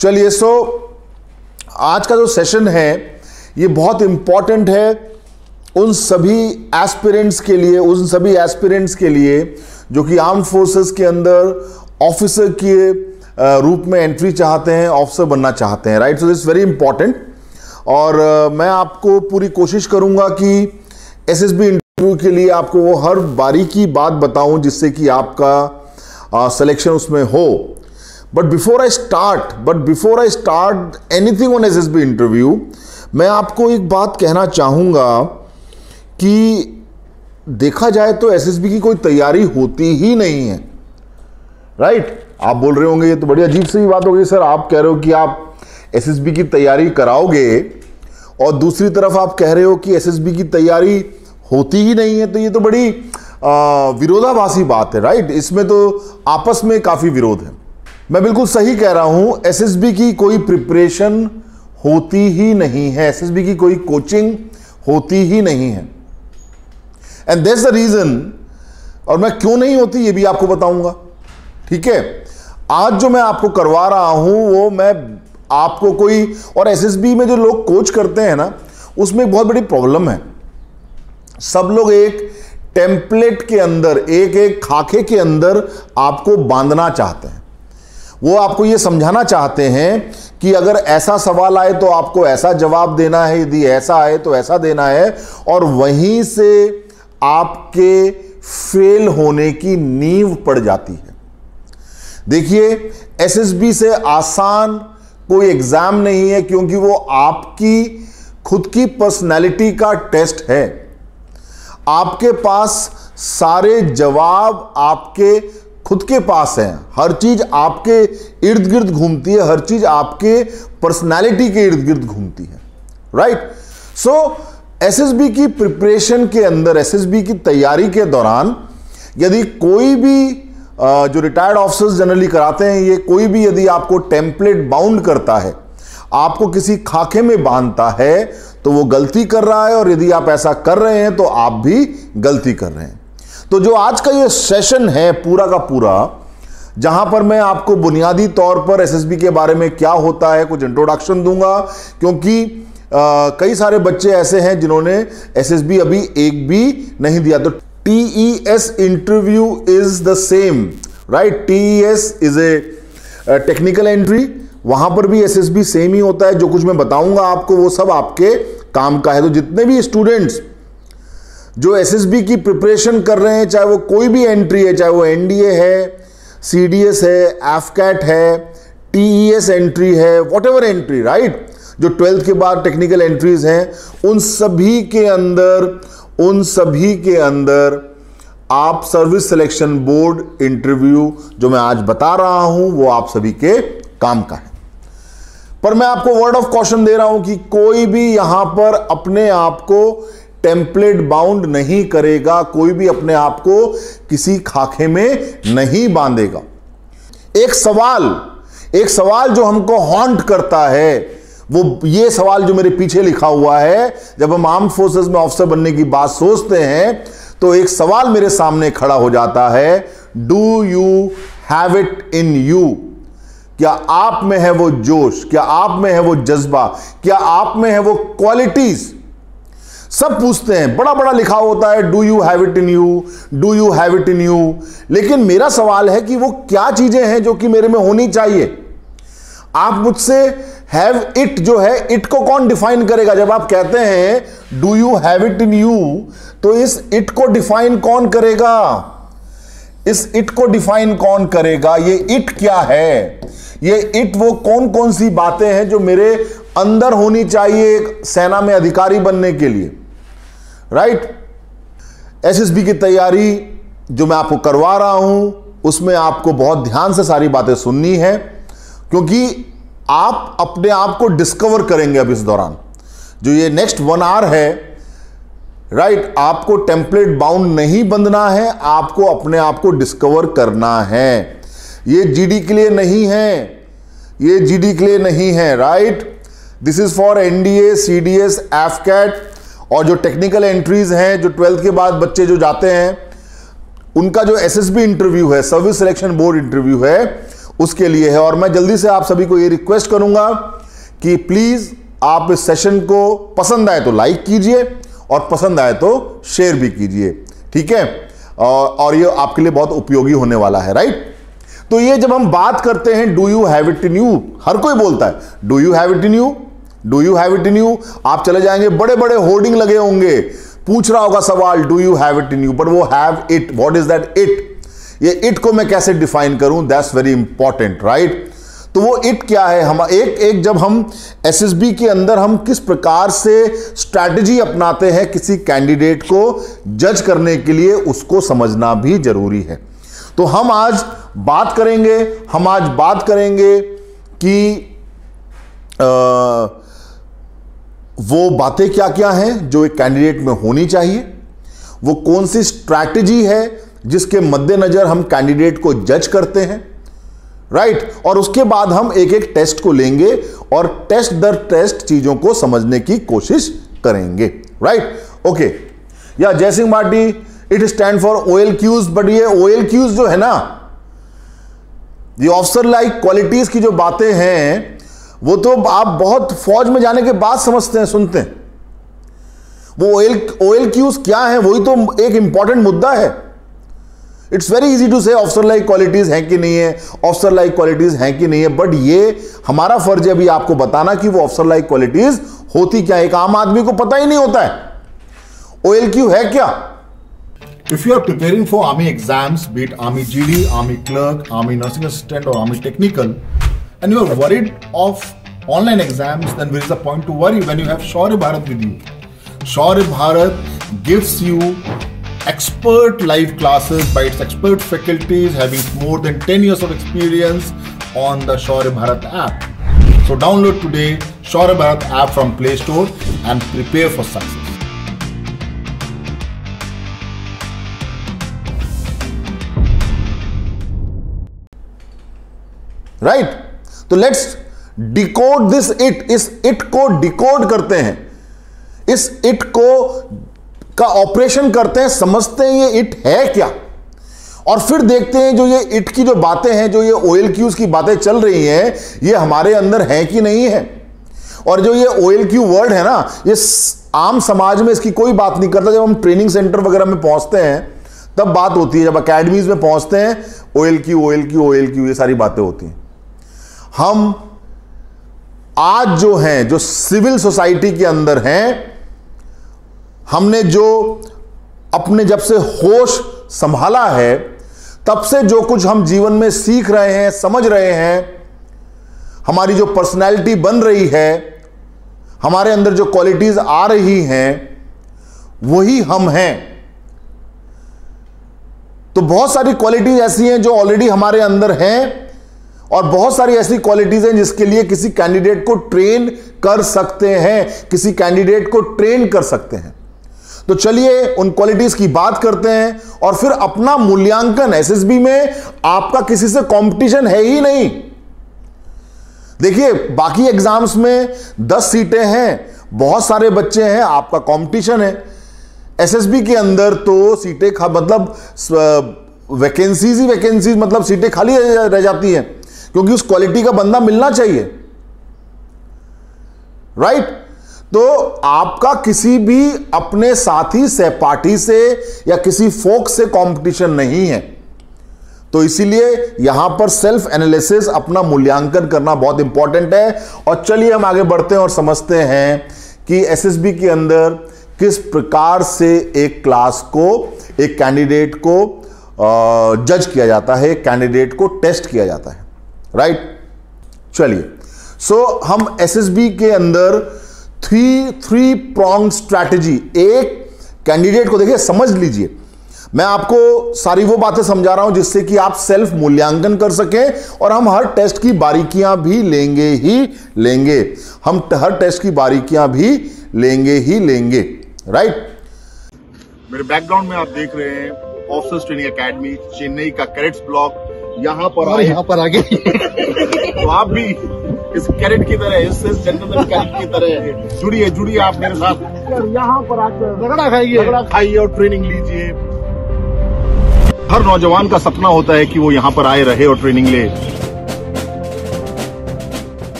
चलिए, आज का जो सेशन है ये बहुत इंपॉर्टेंट है उन सभी एस्पिरेंट्स के लिए जो कि आर्म्ड फोर्सेस के अंदर ऑफिसर के रूप में एंट्री चाहते हैं, ऑफिसर बनना चाहते हैं, right. So this very important. और मैं आपको पूरी कोशिश करूंगा कि एसएसबी इंटरव्यू के लिए आपको वो हर बारीकी बात बताऊं जिससे कि आपका सिलेक्शन उसमें हो। But before I start anything on SSB interview, मैं आपको एक बात कहना चाहूंगा कि देखा जाए तो एसएसबी की कोई तैयारी होती ही नहीं है, राइट। आप बोल रहे होंगे ये तो बड़ी अजीब सी बात हो गई सर, आप कह रहे हो कि आप एसएसबी की तैयारी कराओगे और दूसरी तरफ आप कह रहे हो कि एसएसबी की तैयारी होती ही नहीं है, तो ये तो बड़ी विरोधाभासी बात है, राइट। इसमें तो आपस में काफी विरोध है। मैं बिल्कुल सही कह रहा हूं, एसएसबी की कोई प्रिपरेशन होती ही नहीं है, एसएसबी की कोई कोचिंग होती ही नहीं है। And that's the reason. और मैं क्यों नहीं होती ये भी आपको बताऊंगा, ठीक है। आज जो मैं आपको करवा रहा हूं वो मैं आपको कोई, और एसएसबी में जो लोग कोच करते हैं ना, उसमें एक बहुत बड़ी प्रॉब्लम है। सब लोग एक टेम्पलेट के अंदर, एक खाके के अंदर आपको बांधना चाहते हैं। वो आपको ये समझाना चाहते हैं कि अगर ऐसा सवाल आए तो आपको ऐसा जवाब देना है, यदि ऐसा आए तो ऐसा देना है, और वहीं से आपके फेल होने की नींव पड़ जाती है। देखिए, एसएसबी से आसान कोई एग्जाम नहीं है, क्योंकि वो आपकी खुद की पर्सनैलिटी का टेस्ट है। आपके पास सारे जवाब आपके खुद के पास हैं, हर चीज आपके इर्द गिर्द घूमती है, हर चीज आपके पर्सनैलिटी के इर्द गिर्द घूमती है, राइट। सो एसएसबी की प्रिपरेशन के अंदर, एसएसबी की तैयारी के दौरान यदि कोई भी जो रिटायर्ड ऑफिसर्स जनरली कराते हैं, ये कोई भी यदि आपको टेम्पलेट बाउंड करता है, आपको किसी खाके में बांधता है, तो वो गलती कर रहा है, और यदि आप ऐसा कर रहे हैं तो आप भी गलती कर रहे हैं। तो जो आज का ये सेशन है पूरा का पूरा, जहां पर मैं आपको बुनियादी तौर पर एसएसबी के बारे में क्या होता है कुछ इंट्रोडक्शन दूंगा, क्योंकि कई सारे बच्चे ऐसे हैं जिन्होंने एसएसबी अभी एक भी नहीं दिया। तो TES interview is the same, right. TES is a technical entry, वहां पर भी एसएसबी सेम ही होता है। जो कुछ मैं बताऊंगा आपको वो सब आपके काम का है। तो जितने भी स्टूडेंट्स जो एसएसबी की प्रिपरेशन कर रहे हैं, चाहे वो कोई भी एंट्री है, चाहे वो एनडीए है, सीडीएस है, एफकैट है, टीईएस एंट्री है, व्हाटएवर एंट्री, राइट, जो 12th के बाद टेक्निकल एंट्रीज हैं, उन सभी के अंदर आप सर्विस सिलेक्शन बोर्ड इंटरव्यू जो मैं आज बता रहा हूं वो आप सभी के काम का है। पर मैं आपको वर्ड ऑफ कॉशन दे रहा हूं कि कोई भी यहां पर अपने आप को टेम्पलेट बाउंड नहीं करेगा, कोई भी अपने आप को किसी खाके में नहीं बांधेगा। एक सवाल जो हमको हॉन्ट करता है, वो ये सवाल जो मेरे पीछे लिखा हुआ है, जब हम आर्म्ड फोर्सेस में ऑफिसर बनने की बात सोचते हैं तो एक सवाल मेरे सामने खड़ा हो जाता है, do you have it in you? क्या आप में है वो जोश, क्या आप में है वो जज्बा, क्या आप में है वो क्वालिटीज? सब पूछते हैं, बड़ा बड़ा लिखा होता है do you have it in you, do you have it in you. लेकिन मेरा सवाल है कि वो क्या चीजें हैं जो कि मेरे में होनी चाहिए। आप मुझसे हैव इट जो है, इट को कौन डिफाइन करेगा? जब आप कहते हैं do you have it in you, तो इस इट को डिफाइन कौन करेगा? इस इट को डिफाइन कौन करेगा? ये इट क्या है? ये इट वो कौन कौन सी बातें हैं जो मेरे अंदर होनी चाहिए एक सेना में अधिकारी बनने के लिए, राइट। एसएसबी की तैयारी जो मैं आपको करवा रहा हूं उसमें आपको बहुत ध्यान से सारी बातें सुननी है, क्योंकि आप अपने आप को डिस्कवर करेंगे। अब इस दौरान जो ये नेक्स्ट 1 आवर है, राइट, आपको टेम्पलेट बाउंड नहीं बंधना है, आपको अपने आप को डिस्कवर करना है। ये जीडी के लिए नहीं है, ये जीडी के लिए नहीं है, right. This is for NDA, CDS, AFCAT, और जो टेक्निकल एंट्रीज हैं, जो 12th के बाद बच्चे जो जाते हैं, उनका जो एसएसबी इंटरव्यू है, सर्विस सिलेक्शन बोर्ड इंटरव्यू है, उसके लिए है। और मैं जल्दी से आप सभी को ये रिक्वेस्ट करूंगा कि प्लीज आप इस सेशन को पसंद आए तो लाइक कीजिए और पसंद आए तो शेयर भी कीजिए, ठीक है। और ये आपके लिए बहुत उपयोगी होने वाला है, राइट। तो ये जब हम बात करते हैं do you have it in you, हर कोई बोलता है do you have it in you, do you have it in you. आप चले जाएंगे, बड़े बड़े होर्डिंग लगे होंगे, पूछ रहा होगा सवाल do you have it in you, but वो have it, what is that it, ये इट को मैं कैसे डिफाइन करूं, दैट्स वेरी इंपॉर्टेंट, राइट। तो वो इट क्या है, हम एक जब हम एसएसबी के अंदर हम किस प्रकार से स्ट्रैटेजी अपनाते हैं किसी कैंडिडेट को जज करने के लिए, उसको समझना भी जरूरी है। तो हम आज बात करेंगे कि वो बातें क्या क्या हैं जो एक कैंडिडेट में होनी चाहिए, वो कौन सी स्ट्रैटेजी है जिसके मद्देनजर हम कैंडिडेट को जज करते हैं, राइट। और उसके बाद हम एक एक टेस्ट को लेंगे और टेस्ट दर टेस्ट चीजों को समझने की कोशिश करेंगे, राइट। ओके, या जयसिंह मार्टी, it stand for OLQs, but ये OLQs जो है ना, ये ऑफिसर लाइक क्वालिटीज की जो बातें हैं वो तो आप बहुत फौज में जाने के बाद समझते हैं, सुनते हैं। वो OLQs क्या है, वही तो एक इंपॉर्टेंट मुद्दा है। इट्स वेरी इजी टू से ऑफिसर लाइक क्वालिटीज हैं कि नहीं है, ऑफिसर लाइक क्वालिटीज हैं कि नहीं है, बट ये हमारा फर्ज है अभी आपको बताना कि वो ऑफिसर लाइक क्वालिटीज होती क्या है। एक आम आदमी को पता ही नहीं होता है OLQ है क्या। If you are preparing for Army exams, be it Army GD, Army Clerk, Army Nursing Assistant or Army Technical, and you are worried of online exams, then there is a point to worry when you have Shaurya Bharat with you. Shaurya Bharat gives you expert live classes by its expert faculties having more than 10 years of experience on the Shaurya Bharat app. So download today Shaurya Bharat app from Play Store and prepare for success. Right, तो let's decode this it. इस it को decode करते हैं, इस it को का operation करते हैं, समझते हैं ये इट है क्या, और फिर देखते हैं जो ये इट की जो बातें हैं, जो ये OLQs की बातें चल रही हैं, ये हमारे अंदर है कि नहीं है। और जो ये OLQ वर्ड है ना, ये आम समाज में इसकी कोई बात नहीं करता। जब हम ट्रेनिंग सेंटर वगैरह में पहुंचते हैं तब बात होती है, जब अकेडमीज में पहुंचते हैं OLQ ये सारी बातें होती हैं। हम आज जो हैं, जो सिविल सोसाइटी के अंदर हैं, हमने जो अपने जब से होश संभाला है तब से जो कुछ हम जीवन में सीख रहे हैं, समझ रहे हैं, हमारी जो पर्सनैलिटी बन रही है, हमारे अंदर जो क्वालिटीज आ रही हैं, वही हम हैं। तो बहुत सारी क्वालिटीज ऐसी हैं जो ऑलरेडी हमारे अंदर हैं, और बहुत सारी ऐसी क्वालिटीज हैं जिसके लिए किसी कैंडिडेट को ट्रेन कर सकते हैं, किसी कैंडिडेट को ट्रेन कर सकते हैं। तो चलिए उन क्वालिटीज की बात करते हैं और फिर अपना मूल्यांकन। एसएसबी में आपका किसी से कंपटीशन है ही नहीं। देखिए, बाकी एग्जाम्स में 10 सीटें हैं, बहुत सारे बच्चे हैं, आपका कंपटीशन है। एसएसबी के अंदर तो सीटें मतलब वैकेंसीज ही वैकेंसीज, मतलब सीटें खाली रह जाती हैं, क्योंकि उस क्वालिटी का बंदा मिलना चाहिए, राइट। तो आपका किसी भी अपने साथी सहपाठी से या किसी फोक से कंपटीशन नहीं है। तो इसीलिए यहां पर सेल्फ एनालिसिस, अपना मूल्यांकन करना बहुत इंपॉर्टेंट है। और चलिए हम आगे बढ़ते हैं और समझते हैं कि एसएसबी के अंदर किस प्रकार से एक क्लास को, एक कैंडिडेट को जज किया जाता है, कैंडिडेट को टेस्ट किया जाता है, राइट। चलिए, सो हम एसएसबी के अंदर थ्री प्रॉन्ग स्ट्रैटेजी, एक कैंडिडेट को देखिए, समझ लीजिए, मैं आपको सारी वो बातें समझा रहा हूं जिससे कि आप सेल्फ मूल्यांकन कर सकें। और हम हर टेस्ट की बारीकियां भी लेंगे ही लेंगे, हम हर टेस्ट की बारीकियां भी लेंगे ही लेंगे, राइट। मेरे बैकग्राउंड में आप देख रहे हैं ऑफिसर्स ट्रेनिंग एकेडमी, चेन्नई का कैडेट्स ब्लॉक। यहाँ पर आगे तो आप भी इस कैडेट की तरह, इस जनरल कैडेट की तरह जुड़िए आप मेरे साथ। यहाँ पर आकर रगड़ा खाइए और ट्रेनिंग लीजिए। हर नौजवान का सपना होता है कि वो यहाँ पर आए, रहे और ट्रेनिंग ले।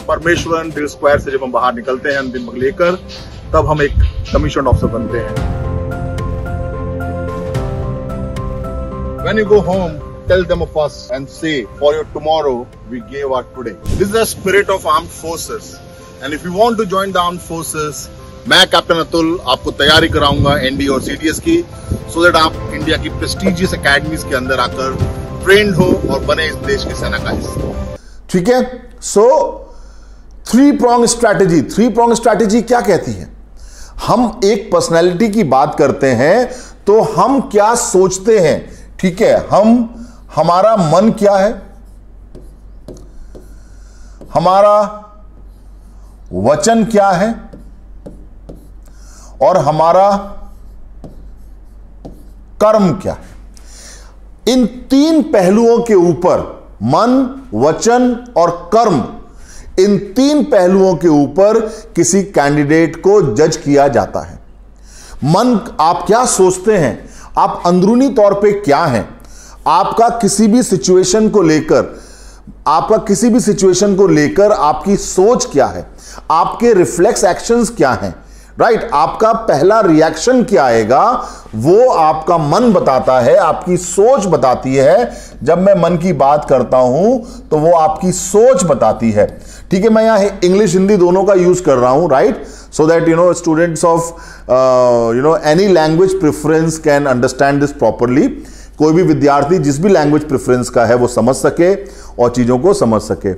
परमेश्वरन ड्रिल स्क्वायर से जब हम बाहर निकलते हैं अंतिम अंक लेकर, तब हम एक कमीशन ऑफिसर बनते हैं। When you go home, tell them of us and say, for your tomorrow, we gave our today. This is the spirit of armed forces. And if you want to join the armed forces, मैं captain Atul आपको तैयारी कराऊंगा ND और CDS की, so that आप India की prestigious academies के अंदर आकर ट्रेंड हो और बने इस देश की सेना का हिस्सा। ठीक है, सो थ्री प्रोंग स्ट्रैटेजी क्या कहती है? हम एक पर्सनैलिटी की बात करते हैं तो हम क्या सोचते हैं, ठीक है, हमारा मन क्या है, हमारा वचन क्या है और हमारा कर्म क्या है। इन तीन पहलुओं के ऊपर, मन, वचन और कर्म, इन तीन पहलुओं के ऊपर किसी कैंडिडेट को जज किया जाता है। मन, आप क्या सोचते हैं, आप अंदरूनी तौर पे क्या हैं, आपका किसी भी सिचुएशन को लेकर आपकी सोच क्या है, आपके रिफ्लेक्स एक्शंस क्या हैं, राइट? आपका पहला रिएक्शन क्या आएगा वो आपका मन बताता है, आपकी सोच बताती है। जब मैं मन की बात करता हूं तो वो आपकी सोच बताती है। ठीक है, मैं यहां इंग्लिश हिंदी दोनों का यूज कर रहा हूं, right? So that students of any language preference can understand this properly. कोई भी विद्यार्थी जिस भी लैंग्वेज प्रेफरेंस का है वो समझ सके और चीजों को समझ सके।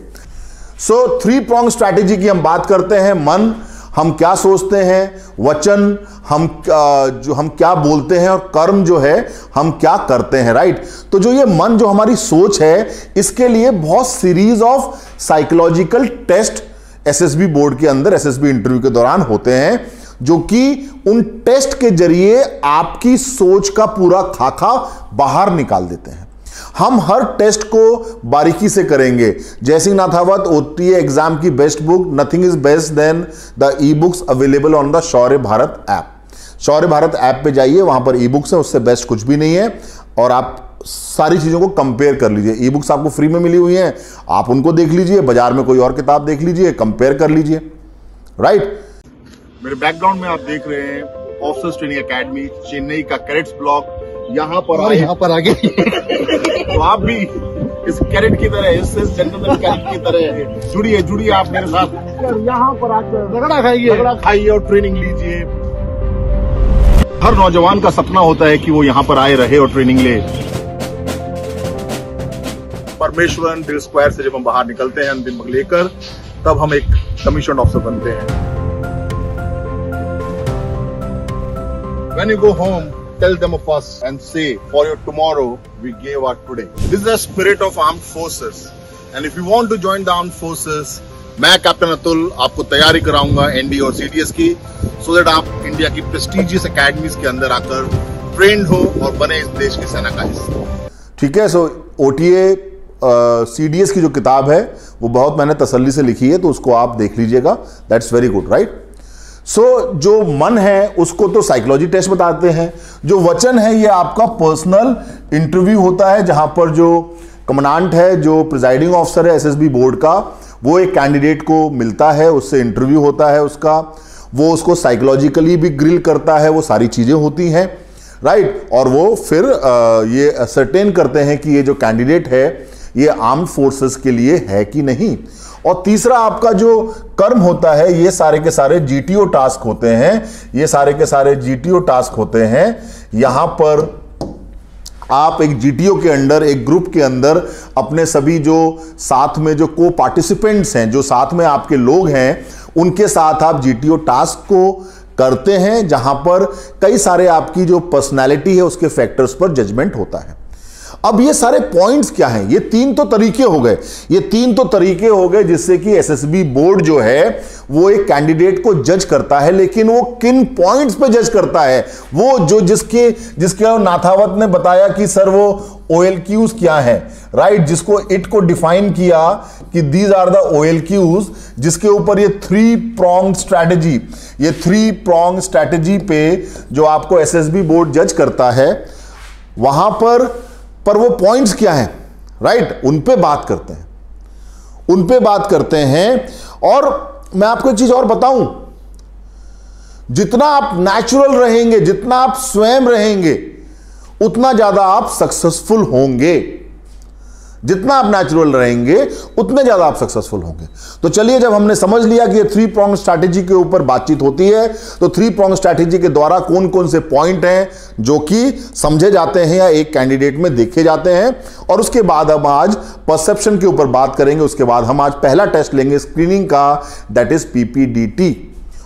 सो थ्री प्रोंग स्ट्रैटेजी की हम बात करते हैं। मन, हम क्या सोचते हैं, वचन, हम क्या बोलते हैं और कर्म जो है हम क्या करते हैं, राइट? तो जो ये मन, जो हमारी सोच है, इसके लिए बहुत series of psychological test SSB board के अंदर, एसएसबी इंटरव्यू के दौरान होते हैं, जो कि उन टेस्ट के जरिए आपकी सोच का पूरा खाका बाहर निकाल देते हैं। हम हर टेस्ट को बारीकी से करेंगे। जयसिंह नाथावत ओटीए एग्जाम की best book, nothing is best then the e books available on the Shaurya Bharat app. Shaurya Bharat app पे जाइए, वहां पर ई बुक्स है, उससे बेस्ट कुछ भी नहीं है। और आप सारी चीजों को कंपेयर कर लीजिए। ई बुक्स आपको फ्री में मिली हुई हैं, आप उनको देख लीजिए, बाजार में कोई और किताब देख लीजिए, कंपेयर कर लीजिए, राइट? मेरे बैकग्राउंड में आप देख रहे हैं ऑफिसर्स ट्रेनिंग एकेडमी, चेन्नई का कैडेट्स ब्लॉक। यहाँ पर आगे तो आप भी इस कैडेट की तरह, इस जनरल कैडेट की तरह जुड़िए आप मेरे साथ। यहाँ पर आकर रगड़ा खाइए और ट्रेनिंग लीजिए। हर नौजवान का सपना होता है कि वो यहाँ पर आए, रहे और ट्रेनिंग ले। परमेश्वरन ड्रिल स्क्वायर से जब हम बाहर निकलते हैं अंतिम अंक लेकर, तब हम एक कमीशन ऑफिसर बनते हैं। When you go home, tell them of us and say, for your tomorrow, we gave our today. This is the spirit of armed forces. And if you want to join the armed forces, मैं captain Atul आपको तैयारी कराऊंगा ND और CDS की, so that आप India की prestigious academies के अंदर आकर ट्रेंड हो और बने इस देश की सेना का हिस्सा। ठीक है, सो ओटीए सीडीएस की जो किताब है वो बहुत मैंने तसल्ली से लिखी है, तो उसको आप देख लीजिएगा। That's very good, right? So जो मन है उसको तो साइकोलॉजी टेस्ट बताते हैं। जो वचन है ये आपका पर्सनल इंटरव्यू होता है, जहां पर जो कमांडेंट है, जो प्रिजाइडिंग ऑफिसर है एसएसबी बोर्ड का, वो एक कैंडिडेट को मिलता है, उससे इंटरव्यू होता है उसका, वो उसको साइकोलॉजिकली भी ग्रिल करता है, वो सारी चीजें होती हैं, राइट? और वो फिर ये असर्टेन करते हैं कि ये जो कैंडिडेट है ये आर्म्ड फोर्सेस के लिए है कि नहीं। और तीसरा आपका जो कर्म होता है, ये सारे के सारे जीटीओ टास्क होते हैं। यहां पर आप एक जीटीओ के अंदर, एक ग्रुप के अंदर अपने सभी जो साथ में जो को पार्टिसिपेंट्स हैं, जो साथ में आपके लोग हैं, उनके साथ आप जीटीओ टास्क को करते हैं, जहां पर कई सारे आपकी जो पर्सनालिटी है उसके फैक्टर्स पर जजमेंट होता है। अब ये सारे पॉइंट्स क्या हैं? ये तीन तो तरीके हो गए जिससे कि एसएसबी बोर्ड जो है वो एक कैंडिडेट को जज करता है। लेकिन वो किन पॉइंट्स पे जज करता है? वो जो जिसके नाथावत ने बताया कि सर वो OLQs क्या है, राइट? जिसको इट को डिफाइन किया कि दीज आर द OLQs, जिसके ऊपर ये थ्री प्रोंग स्ट्रैटेजी पे जो आपको एसएसबी बोर्ड जज करता है, वहां पर वो पॉइंट्स क्या हैं, राइट? उन पे बात करते हैं और मैं आपको एक चीज और बताऊं, जितना आप नेचुरल रहेंगे, जितना आप स्वयं रहेंगे, उतना ज्यादा आप सक्सेसफुल होंगे। जितना आप नेचुरल रहेंगे उतने ज्यादा आप सक्सेसफुल होंगे। तो चलिए, जब हमने समझ लिया कि ये 3 प्रॉन्ग स्ट्रैटेजी के ऊपर बातचीत होती है, तो 3 प्रॉन्ग स्ट्रैटेजी के द्वारा कौन कौन से पॉइंट हैं जो कि समझे जाते हैं या एक कैंडिडेट में देखे जाते हैं, और उसके बाद हम आज परसेप्शन के ऊपर बात करेंगे। उसके बाद हम आज पहला टेस्ट लेंगे स्क्रीनिंग का, दैट इज PPDT,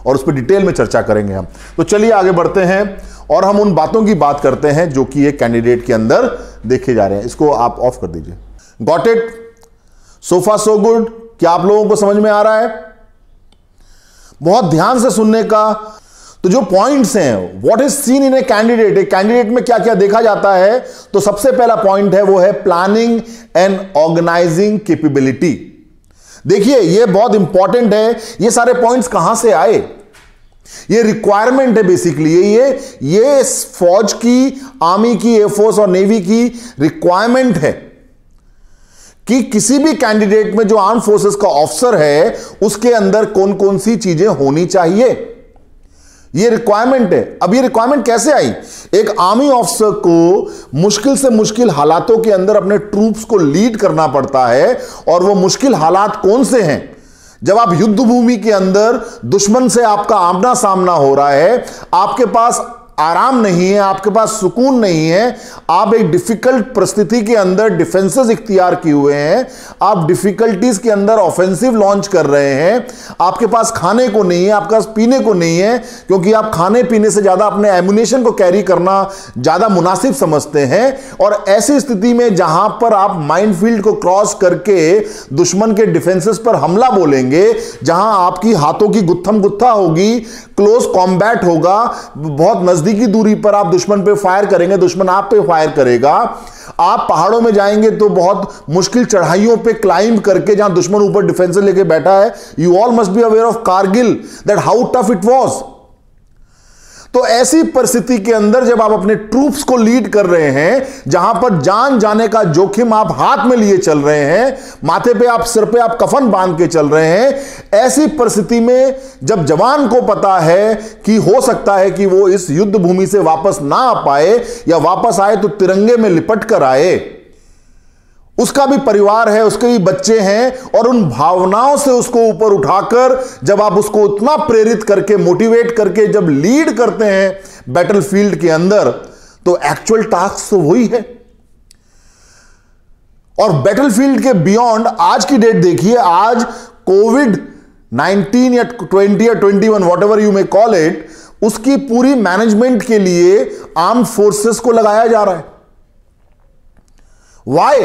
और उस पर डिटेल में चर्चा करेंगे हम। तो चलिए आगे बढ़ते हैं और हम उन बातों की बात करते हैं जो कि एक कैंडिडेट के अंदर देखे जा रहे हैं। इसको आप ऑफ कर दीजिए। Got it? So far so good? क्या आप लोगों को समझ में आ रहा है? बहुत ध्यान से सुनने का। तो जो पॉइंट्स हैं, what is seen in a candidate, एक कैंडिडेट में क्या क्या देखा जाता है, तो सबसे पहला पॉइंट है वो है प्लानिंग एंड ऑर्गेनाइजिंग कैपेबिलिटी। देखिए, ये बहुत इंपॉर्टेंट है। ये सारे पॉइंट्स कहां से आए? ये रिक्वायरमेंट है बेसिकली। ये फौज की, आर्मी की, एयरफोर्स और नेवी की रिक्वायरमेंट है कि किसी भी कैंडिडेट में जो आर्म फोर्सेस का ऑफिसर है उसके अंदर कौन कौन सी चीजें होनी चाहिए। ये रिक्वायरमेंट है। अब ये रिक्वायरमेंट कैसे आई? एक आर्मी ऑफिसर को मुश्किल से मुश्किल हालातों के अंदर अपने ट्रूप्स को लीड करना पड़ता है, और वो मुश्किल हालात कौन से हैं? जब आप युद्ध भूमि के अंदर दुश्मन से आपका आमना सामना हो रहा है, आपके पास आराम नहीं है, आपके पास सुकून नहीं है, आप एक डिफिकल्ट परिस्थिति के अंदर डिफेंसेस इख्तियार किए हुए हैं, आप डिफिकल्टीज के अंदर ऑफेंसिव लॉन्च कर रहे हैं, आपके पास खाने को नहीं है, आपके पास पीने को नहीं है, क्योंकि आप खाने पीने से ज्यादा अपने एम्युनिशन को कैरी करना ज्यादा मुनासिब समझते हैं। और ऐसी स्थिति में जहां पर आप माइनफील्ड को क्रॉस करके दुश्मन के डिफेंसेस पर हमला बोलेंगे, जहां आपकी हाथों की गुत्थम गुत्था होगी, क्लोज कॉम्बैट होगा, बहुत नजदीकी दूरी पर आप दुश्मन पे फायर करेंगे, दुश्मन आप पे फायर करेगा, आप पहाड़ों में जाएंगे तो बहुत मुश्किल चढ़ाइयों पे क्लाइंब करके जहां दुश्मन ऊपर डिफेंस लेके बैठा है। You all must be aware of Kargil, that how tough it was. तो ऐसी परिस्थिति के अंदर जब आप अपने ट्रूप्स को लीड कर रहे हैं, जहां पर जान जाने का जोखिम आप हाथ में लिए चल रहे हैं, माथे पे आप, सिर पे आप कफन बांध के चल रहे हैं, ऐसी परिस्थिति में जब जवान को पता है कि हो सकता है कि वो इस युद्ध भूमि से वापस ना आ पाए, या वापस आए तो तिरंगे में लिपट कर आए, उसका भी परिवार है, उसके भी बच्चे हैं, और उन भावनाओं से उसको ऊपर उठाकर जब आप उसको उतना प्रेरित करके, मोटिवेट करके जब लीड करते हैं बैटलफील्ड के अंदर, तो एक्चुअल टास्क तो वही है। और बैटलफील्ड के बियॉन्ड आज की डेट देखिए, आज कोविड-19 या 20 या 21 whatever you may call it, उसकी पूरी मैनेजमेंट के लिए आर्म्ड फोर्सेस को लगाया जा रहा है। वाई?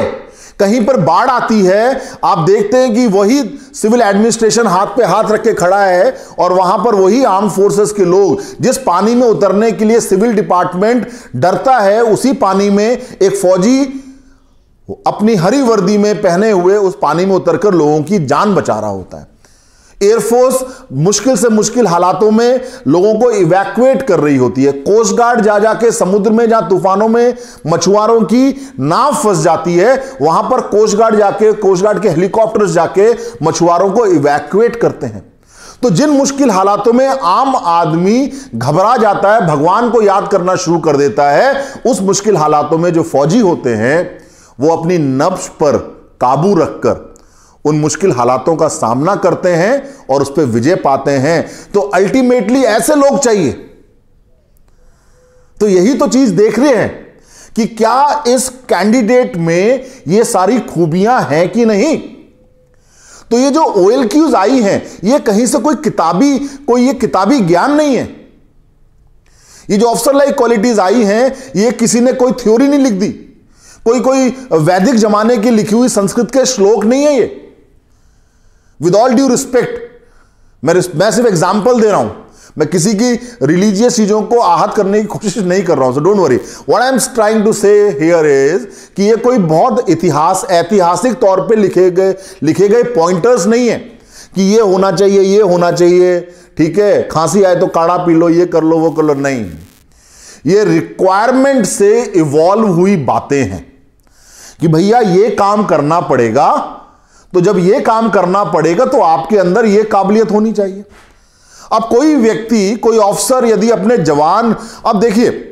कहीं पर बाढ़ आती है, आप देखते हैं कि वही सिविल एडमिनिस्ट्रेशन हाथ पे हाथ रख के खड़ा है, और वहां पर वही आर्म फोर्सेस के लोग, जिस पानी में उतरने के लिए सिविल डिपार्टमेंट डरता है, उसी पानी में एक फौजी अपनी हरी वर्दी में पहने हुए उस पानी में उतरकर लोगों की जान बचा रहा होता है। एयरफोर्स मुश्किल से मुश्किल हालातों में लोगों को इवैक्यूएट कर रही होती है। कोस्ट गार्ड जा जाके समुद्र में, जहां तूफानों में मछुआरों की नाव फंस जाती है, वहां पर कोस्ट गार्ड के हेलीकॉप्टर्स जाके मछुआरों को इवैक्यूएट करते हैं। तो जिन मुश्किल हालातों में आम आदमी घबरा जाता है, भगवान को याद करना शुरू कर देता है, उस मुश्किल हालातों में जो फौजी होते हैं वो अपनी नब्ज पर काबू रखकर उन मुश्किल हालातों का सामना करते हैं और उस पर विजय पाते हैं। तो अल्टीमेटली ऐसे लोग चाहिए। तो यही तो चीज देख रहे हैं कि क्या इस कैंडिडेट में ये सारी खूबियां हैं कि नहीं। तो ये जो OLQs आई हैं, ये कहीं से कोई किताबी ज्ञान नहीं है। ये जो ऑफिसर लाइक क्वालिटीज आई हैं, ये किसी ने कोई थ्योरी नहीं लिख दी, कोई वैदिक जमाने की लिखी हुई संस्कृत के श्लोक नहीं है ये। विद ऑल ड्यू रिस्पेक्ट, मैं सिर्फ एग्जाम्पल दे रहा हूं, मैं किसी की रिलीजियस चीजों को आहत करने की कोशिश नहीं कर रहा हूं। So don't worry, what I am trying to say here is कि ये कोई बहुत ऐतिहासिक तौर पे लिखे गए पॉइंटर्स नहीं है कि ये होना चाहिए, ये होना चाहिए, ठीक है, खांसी आए तो काढ़ा पी लो, ये कर लो, वो कर लो, नहीं। ये रिक्वायरमेंट से इवॉल्व हुई बातें हैं कि भैया ये काम करना पड़ेगा, तो जब ये काम करना पड़ेगा तो आपके अंदर ये काबिलियत होनी चाहिए। अब कोई व्यक्ति, कोई ऑफिसर यदि अपने जवान, अब देखिए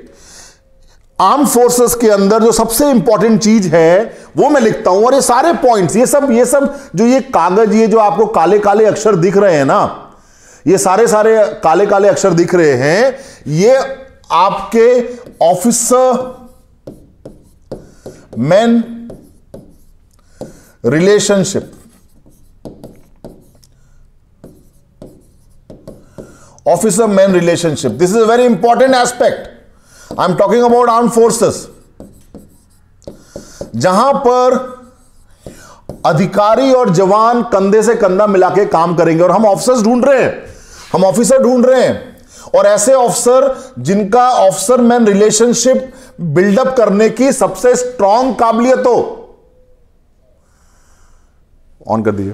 आर्म फोर्सेस के अंदर जो सबसे इंपॉर्टेंट चीज है वो मैं लिखता हूं, और ये सारे पॉइंट्स, ये सब जो ये कागज, ये जो आपको काले काले अक्षर दिख रहे हैं ना, ये सारे काले काले अक्षर दिख रहे हैं, ये आपके officer man relationship, officer man relationship, this is a very important aspect. I am talking about arm forces, जहां पर अधिकारी और जवान कंधे से कंधा मिला के काम करेंगे, और हम ऑफिसर्स ढूंढ रहे हैं, हम ऑफिसर ढूंढ रहे हैं, और ऐसे ऑफिसर जिनका ऑफिसर मैन रिलेशनशिप बिल्डअप करने की सबसे स्ट्रांग काबिलियत हो, ऑन कर दीजिए,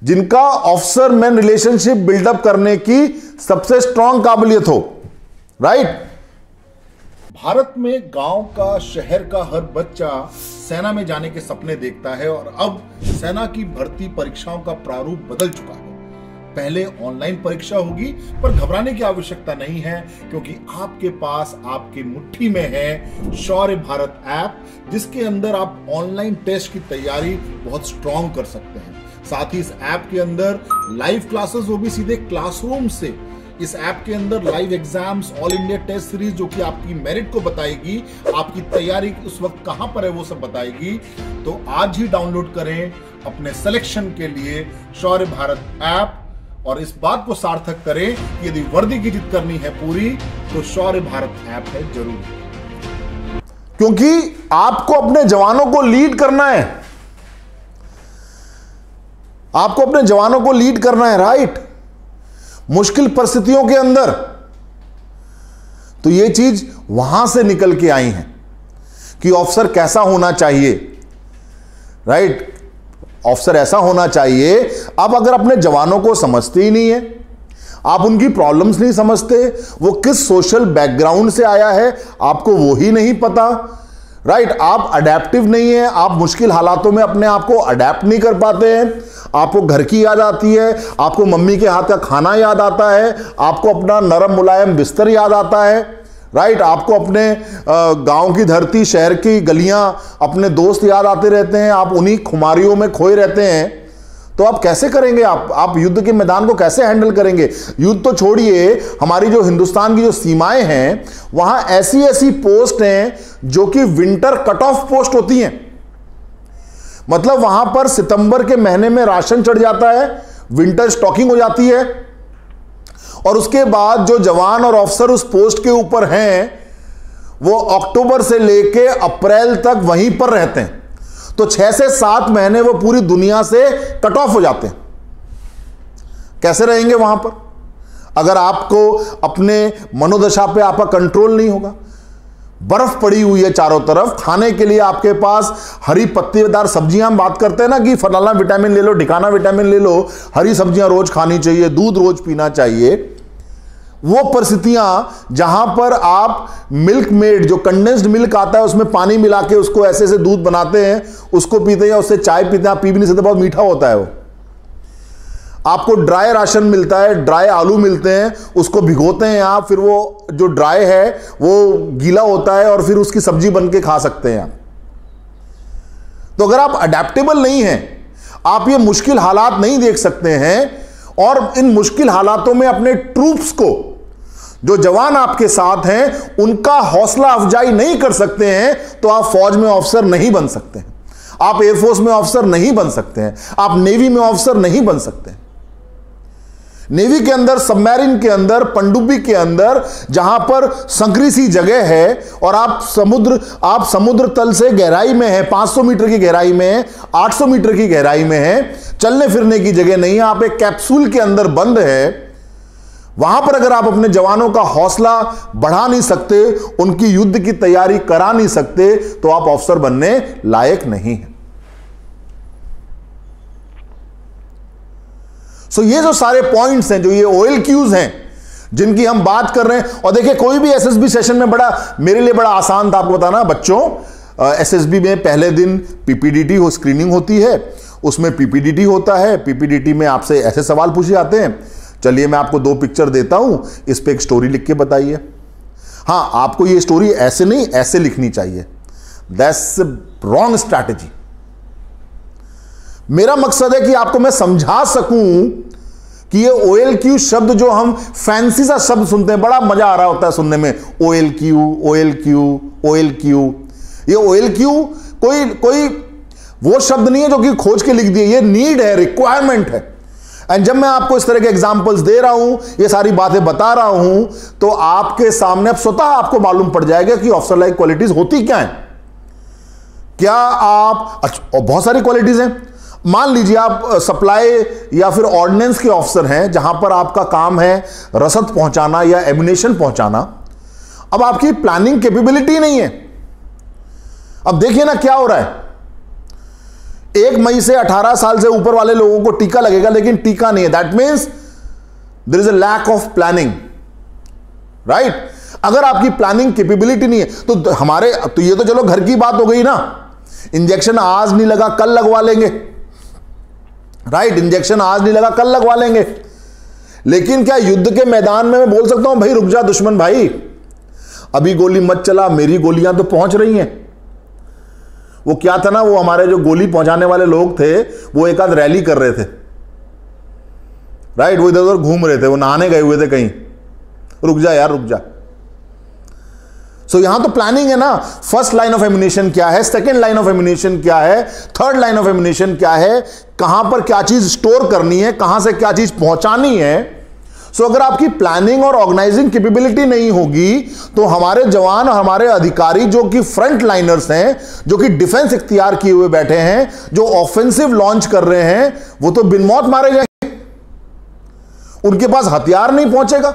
जिनका ऑफिसर मैन रिलेशनशिप बिल्डअप करने की सबसे स्ट्रांग काबिलियत हो, राइट। भारत में गांव का, शहर का हर बच्चा सेना में जाने के सपने देखता है, और अब सेना की भर्ती परीक्षाओं का प्रारूप बदल चुका है। पहले ऑनलाइन परीक्षा होगी, पर घबराने की आवश्यकता नहीं है, क्योंकि आपके पास, आपके मुट्ठी में है शौर्य भारत ऐप, जिसके अंदर आप ऑनलाइन टेस्ट की तैयारी बहुत स्ट्रांग कर सकते हैं। साथ ही इस ऐप के अंदर लाइव क्लासेस, वो भी सीधे क्लासरूम से। इस ऐप के अंदर live exams, all India test series, जो कि आपकी मेरिट को बताएगी, आपकी तैयारी उस वक्त कहां पर है वो सब बताएगी। तो आज ही डाउनलोड करें अपने सिलेक्शन के लिए शौर्य भारत ऐप, और इस बात को सार्थक करें कि यदि वर्दी की जिद करनी है पूरी, तो शौर्य भारत ऐप है जरूर। क्योंकि आपको अपने जवानों को लीड करना है, आपको अपने जवानों को लीड करना है, राइट, मुश्किल परिस्थितियों के अंदर। तो ये चीज वहां से निकल के आई है कि ऑफिसर कैसा होना चाहिए, राइट, ऑफिसर ऐसा होना चाहिए। अब अगर अपने जवानों को समझते ही नहीं है, आप उनकी प्रॉब्लम्स नहीं समझते, वो किस सोशल बैकग्राउंड से आया है आपको वो ही नहीं पता, राइट, आप अडेप्टिव नहीं है, आप मुश्किल हालातों में अपने आप को अडेप्ट नहीं कर पाते हैं, आपको घर की याद आती है, आपको मम्मी के हाथ का खाना याद आता है, आपको अपना नरम मुलायम बिस्तर याद आता है, राइट, आपको अपने गांव की धरती, शहर की गलियां, अपने दोस्त याद आते रहते हैं, आप उन्हीं खुमारियों में खोए रहते हैं। तो आप कैसे करेंगे, आप युद्ध के मैदान को कैसे हैंडल करेंगे? युद्ध तो छोड़िए, हमारी जो हिंदुस्तान की जो सीमाएं हैं, वहां ऐसी ऐसी पोस्ट हैं जो कि विंटर कट ऑफ पोस्ट होती हैं। मतलब वहां पर सितंबर के महीने में राशन चढ़ जाता है, विंटर स्टॉकिंग हो जाती है, और उसके बाद जो जवान और ऑफिसर उस पोस्ट के ऊपर हैं, वो अक्टूबर से लेके अप्रैल तक वहीं पर रहते हैं। तो 6 से 7 महीने वो पूरी दुनिया से कट ऑफ हो जाते हैं। कैसे रहेंगे वहां पर, अगर आपको अपने मनोदशा पे आपका कंट्रोल नहीं होगा? बर्फ पड़ी हुई है चारों तरफ, खाने के लिए आपके पास हरी पत्तेदार सब्जियां, हम बात करते हैं ना कि फलाना विटामिन ले लो, ढिकाना विटामिन ले लो, हरी सब्जियां रोज खानी चाहिए, दूध रोज पीना चाहिए। वो परिस्थितियां जहां पर आप मिल्क मेड, जो कंडेंस्ड मिल्क आता है, उसमें पानी मिला के उसको ऐसे ऐसे दूध बनाते हैं, उसको पीते हैं, या उससे चाय पीते हैं, आप पी भी नहीं सकते, बहुत मीठा होता है वो। आपको ड्राई राशन मिलता है, ड्राई आलू मिलते हैं, उसको भिगोते हैं आप, फिर वो जो ड्राई है वो गीला होता है, और फिर उसकी सब्जी बन के खा सकते हैं आप। तो अगर आप अडेप्टेबल नहीं हैं, आप ये मुश्किल हालात नहीं देख सकते हैं, और इन मुश्किल हालातों में अपने ट्रूप्स को, जो जवान आपके साथ हैं, उनका हौसला अफजाई नहीं कर सकते हैं, तो आप फौज में ऑफिसर नहीं बन सकते हैं, आप एयरफोर्स में ऑफिसर नहीं बन सकते हैं, आप नेवी में ऑफिसर नहीं बन सकते हैं। नेवी के अंदर, सबमरीन के अंदर, पनडुब्बी के अंदर, जहां पर संकरी सी जगह है, और आप समुद्र तल से गहराई में है, 500 मीटर की गहराई में है, 800 मीटर की गहराई में है, चलने फिरने की जगह नहीं है, आप एक कैप्सूल के अंदर बंद है। वहां पर अगर आप अपने जवानों का हौसला बढ़ा नहीं सकते, उनकी युद्ध की तैयारी करा नहीं सकते, तो आप ऑफिसर बनने लायक नहीं है। सो ये जो सारे पॉइंट्स हैं, जो ये OLQs हैं, जिनकी हम बात कर रहे हैं, और देखिए कोई भी SSB सेशन में मेरे लिए बड़ा आसान था आपको बताना बच्चों। SSB में पहले दिन PPDT हो, स्क्रीनिंग होती है, उसमें पीपीडीटी होता है। पीपीडीटी में आपसे ऐसे सवाल पूछे जाते हैं, चलिए मैं आपको 2 पिक्चर देता हूं, इस पे एक स्टोरी लिख के बताइए। हाँ, आपको ये स्टोरी ऐसे नहीं ऐसे लिखनी चाहिए, दैट्स रॉन्ग स्ट्रैटेजी। मेरा मकसद है कि आपको मैं समझा सकूं कि ये OLQ शब्द जो हम फैंसी सा शब्द सुनते हैं, बड़ा मजा आ रहा होता है सुनने में, OLQ। ये OLQ कोई वो शब्द नहीं है जो कि खोज के लिख दिए, ये नीड है, रिक्वायरमेंट है। एंड जब मैं आपको इस तरह के एग्जांपल्स दे रहा हूं, ये सारी बातें बता रहा हूं, तो आपके सामने अब स्वतः आपको मालूम पड़ जाएगा कि ऑफिसर लाइक क्वालिटीज होती क्या है। क्या आप, अच्छा, बहुत सारी क्वालिटीज हैं। मान लीजिए आप सप्लाई या फिर ऑर्डिनेंस के ऑफिसर हैं, जहां पर आपका काम है रसद पहुंचाना या एम्युनिशन पहुंचाना। अब आपकी प्लानिंग कैपेबिलिटी नहीं है। अब देखिए ना क्या हो रहा है, 1 मई से 18 साल से ऊपर वाले लोगों को टीका लगेगा, लेकिन टीका नहीं है। That means there is a lack of planning, right. अगर आपकी प्लानिंग कैपेबिलिटी नहीं है तो हमारे, तो ये तो चलो घर की बात हो गई ना, इंजेक्शन आज नहीं लगा कल लगवा लेंगे, राइट। इंजेक्शन आज नहीं लगा कल लगवा लेंगे। लेकिन क्या युद्ध के मैदान में मैं बोल सकता हूं भाई रुक जा दुश्मन भाई, अभी गोली मत चला, मेरी गोलियां तो पहुंच रही हैं। वो क्या था ना, वो हमारे जो गोली पहुंचाने वाले लोग थे, वो एक आध रैली कर रहे थे, राइट। वो इधर उधर घूम रहे थे, वो नहाने गए हुए थे कहीं, रुक जा यार रुक जा। सो यहां तो प्लानिंग है ना, फर्स्ट लाइन ऑफ एम्युनिशन क्या है, सेकंड लाइन ऑफ एम्युनिशन क्या है, थर्ड लाइन ऑफ एम्युनिशन क्या है, कहां पर क्या चीज स्टोर करनी है, कहां से क्या चीज पहुंचानी है। सो अगर आपकी प्लानिंग और ऑर्गेनाइजिंग कैपेबिलिटी नहीं होगी, तो हमारे जवान और हमारे अधिकारी जो कि फ्रंट लाइनर्स हैं, जो कि डिफेंस इख्तियार किए हुए बैठे हैं, जो ऑफेंसिव लॉन्च कर रहे हैं, वो तो बिन मौत मारे जाएंगे, उनके पास हथियार नहीं पहुंचेगा।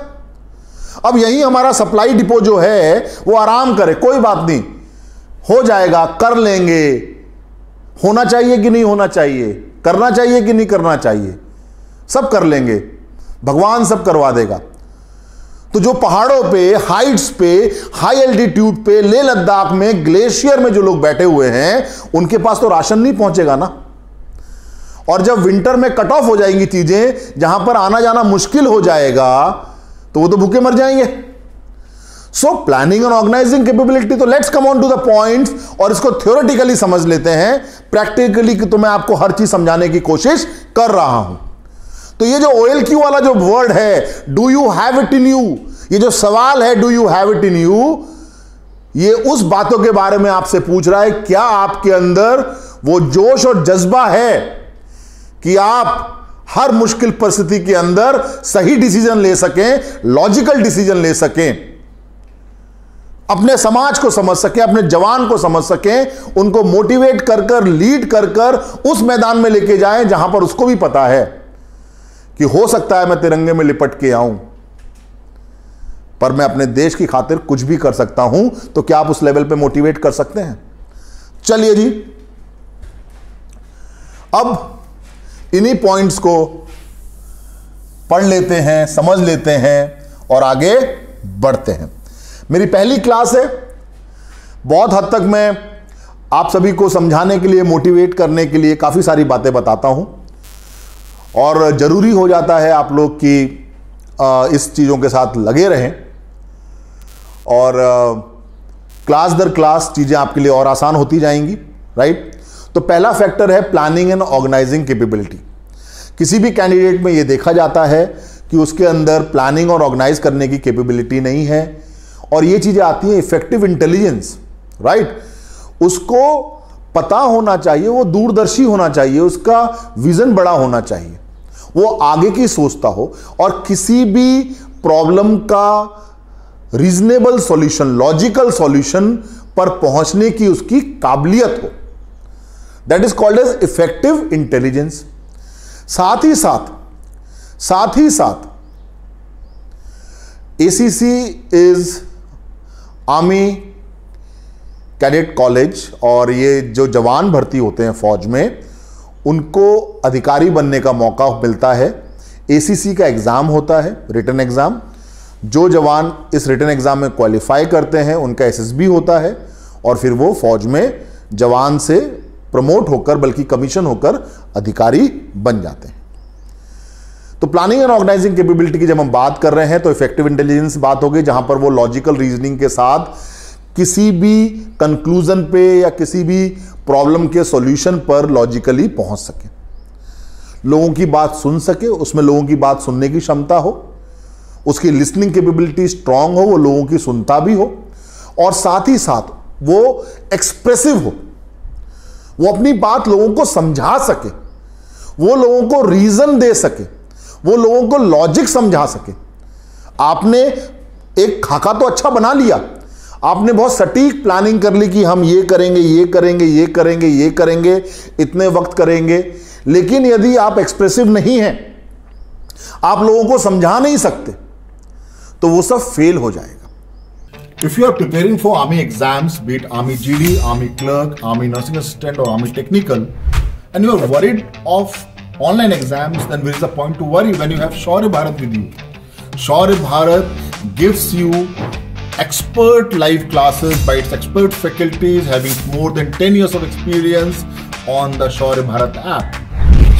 अब यही हमारा सप्लाई डिपो जो है वो आराम करे, कोई बात नहीं, हो जाएगा, कर लेंगे। होना चाहिए कि नहीं होना चाहिए, करना चाहिए कि नहीं करना चाहिए, सब कर लेंगे, भगवान सब करवा देगा। तो जो पहाड़ों पे, हाइट्स पे, हाई एल्टीट्यूड पे, लेह लद्दाख में, ग्लेशियर में जो लोग बैठे हुए हैं, उनके पास तो राशन नहीं पहुंचेगा ना। और जब विंटर में कट ऑफ हो जाएंगी चीजें, जहां पर आना जाना मुश्किल हो जाएगा, तो वो तो भूखे मर जाएंगे। So planning and organising capability, तो let's come on to the points और इसको थ्योरेटिकली समझ लेते हैं। प्रैक्टिकली तो मैं आपको हर चीज समझाने की कोशिश कर रहा हूं। तो ये जो OLQ वाला जो वर्ड है, do you have it in you, ये जो सवाल है do you have it in you, ये उस बातों के बारे में आपसे पूछ रहा है, क्या आपके अंदर वो जोश और जज्बा है कि आप हर मुश्किल परिस्थिति के अंदर सही डिसीजन ले सकें, लॉजिकल डिसीजन ले सकें, अपने समाज को समझ सकें, अपने जवान को समझ सकें, उनको मोटिवेट कर कर, लीड कर कर उस मैदान में लेके जाएं जहां पर उसको भी पता है कि हो सकता है मैं तिरंगे में लिपट के आऊं, पर मैं अपने देश की खातिर कुछ भी कर सकता हूं। तो क्या आप उस लेवल पे मोटिवेट कर सकते हैं? चलिए जी, अब इन्हीं पॉइंट्स को पढ़ लेते हैं, समझ लेते हैं और आगे बढ़ते हैं। मेरी पहली क्लास है, बहुत हद तक मैं आप सभी को समझाने के लिए, मोटिवेट करने के लिए काफ़ी सारी बातें बताता हूं, और ज़रूरी हो जाता है आप लोग कि इस चीज़ों के साथ लगे रहें, और क्लास दर क्लास चीज़ें आपके लिए और आसान होती जाएंगी, राइट। तो पहला फैक्टर है प्लानिंग एंड ऑर्गेनाइजिंग कैपेबिलिटी। किसी भी कैंडिडेट में यह देखा जाता है कि उसके अंदर प्लानिंग और ऑर्गेनाइज करने की कैपेबिलिटी नहीं है, और ये चीज़ें आती हैं इफेक्टिव इंटेलिजेंस, राइट। उसको पता होना चाहिए, वो दूरदर्शी होना चाहिए, उसका विजन बड़ा होना चाहिए, वो आगे की सोचता हो, और किसी भी प्रॉब्लम का रीजनेबल सॉल्यूशन, लॉजिकल सॉल्यूशन पर पहुंचने की उसकी काबिलियत हो। That is called as effective intelligence. साथ ही साथ ACC is army cadet college, और ये जो जवान भर्ती होते हैं फौज में, उनको अधिकारी बनने का मौका मिलता है। ACC का एग्जाम होता है, रिटन एग्जाम। जो जवान इस रिटन एग्जाम में क्वालिफाई करते हैं उनका SSB होता है, और फिर वो फौज में जवान से प्रमोट होकर बल्कि कमीशन होकर अधिकारी बन जाते हैं। तो प्लानिंग एंड ऑर्गेनाइजिंग कैपेबिलिटी की जब हम बात कर रहे हैं तो इफेक्टिव इंटेलिजेंस बात हो गई, जहां पर वो लॉजिकल रीजनिंग के साथ किसी भी कंक्लूजन पे या किसी भी प्रॉब्लम के सॉल्यूशन पर लॉजिकली पहुंच सके, लोगों की बात सुन सके, उसमें लोगों की बात सुनने की क्षमता हो, उसकी लिसनिंग कैपेबिलिटी स्ट्रांग हो, वो लोगों की सुनता भी हो, और साथ ही साथ वो एक्सप्रेसिव हो, वो अपनी बात लोगों को समझा सके, वो लोगों को रीजन दे सके, वो लोगों को लॉजिक समझा सके। आपने एक खाका तो अच्छा बना लिया, आपने बहुत सटीक प्लानिंग कर ली कि हम ये करेंगे, ये करेंगे, ये करेंगे, ये करेंगे, इतने वक्त करेंगे, लेकिन यदि आप एक्सप्रेसिव नहीं हैं, आप लोगों को समझा नहीं सकते, तो वो सब फेल हो जाएगा। If you are preparing for Army exams, be it Army GD, Army Clerk, Army Nursing Assistant or Army Technical, and you are worried of online exams, then there is a point to worry when you have Shaurya Bharat with you. Shaurya Bharat gives you expert live classes by its expert faculties having more than 10 years of experience on the Shaurya Bharat app.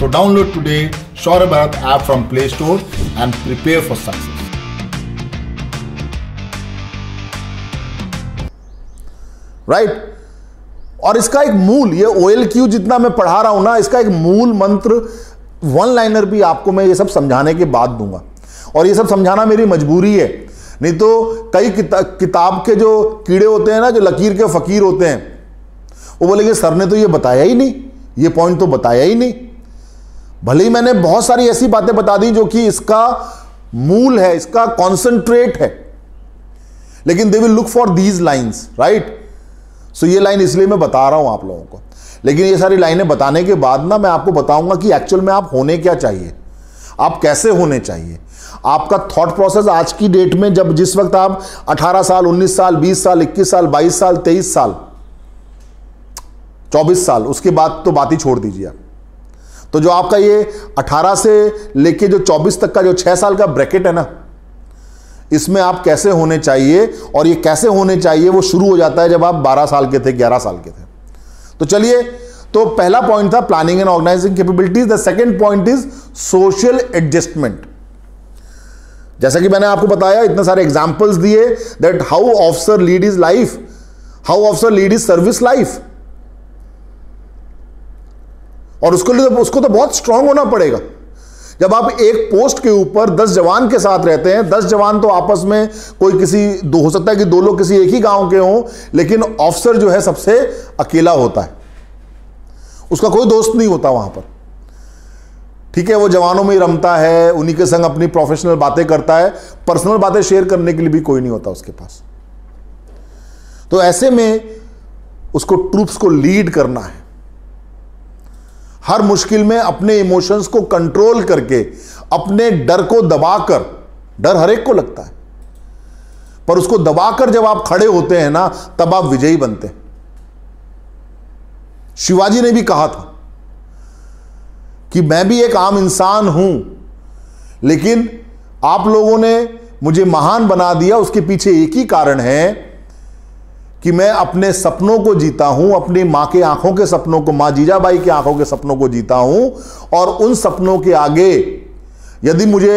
So download today Shaurya Bharat app from Play Store and prepare for success. Right और इसका एक मूल, ये OLQ जितना मैं पढ़ा रहा हूं ना, इसका एक मूल मंत्र वन लाइनर भी आपको मैं ये सब समझाने के बाद दूंगा, और ये सब समझाना मेरी मजबूरी है, नहीं तो कई किताब के जो कीड़े होते हैं ना, जो लकीर के फकीर होते हैं, वो बोलेंगे सर ने तो ये बताया ही नहीं, ये पॉइंट तो बताया ही नहीं। भले ही मैंने बहुत सारी ऐसी बातें बता दी जो कि इसका मूल है, इसका कॉन्सेंट्रेट है, लेकिन they will look for these lines, right. So ये लाइन इसलिए मैं बता रहा हूं आप लोगों को, लेकिन ये सारी लाइनें बताने के बाद ना मैं आपको बताऊंगा कि एक्चुअल में आप होने क्या चाहिए, आप कैसे होने चाहिए, आपका थॉट प्रोसेस आज की डेट में, जब जिस वक्त आप 18 साल, 19 साल, 20 साल, 21 साल, 22 साल, 23 साल, 24 साल, उसके बाद तो बात ही छोड़ दीजिए आप। तो जो आपका ये 18 से लेके जो 24 तक का जो 6 साल का ब्रैकेट है ना, इसमें आप कैसे होने चाहिए, और ये कैसे होने चाहिए वो शुरू हो जाता है जब आप 12 साल के थे, 11 साल के थे। तो चलिए, तो पहला पॉइंट था planning and organizing capabilities. The second point is social adjustment. जैसा कि मैंने आपको बताया, इतने सारे एग्जांपल्स दिए that how officer lead is life, how officer lead is service life, और उसको तो बहुत स्ट्रांग होना पड़ेगा। जब आप एक पोस्ट के ऊपर 10 जवान के साथ रहते हैं, 10 जवान तो आपस में कोई किसी दो, हो सकता है कि 2 लोग किसी एक ही गांव के हों, लेकिन ऑफिसर जो है सबसे अकेला होता है, उसका कोई दोस्त नहीं होता वहां पर, ठीक है। वो जवानों में ही रमता है, उन्हीं के संग अपनी प्रोफेशनल बातें करता है, पर्सनल बातें शेयर करने के लिए भी कोई नहीं होता उसके पास। तो ऐसे में उसको ट्रूप्स को लीड करना है, हर मुश्किल में अपने इमोशंस को कंट्रोल करके, अपने डर को दबाकर, डर हर एक को लगता है, पर उसको दबाकर जब आप खड़े होते हैं ना, तब आप विजयी बनते हैं। शिवाजी ने भी कहा था कि मैं भी एक आम इंसान हूं, लेकिन आप लोगों ने मुझे महान बना दिया। उसके पीछे एक ही कारण है कि मैं अपने सपनों को जीता हूं, अपनी मां के आंखों के सपनों को, मां जीजाबाई की आंखों के सपनों को जीता हूं, और उन सपनों के आगे यदि मुझे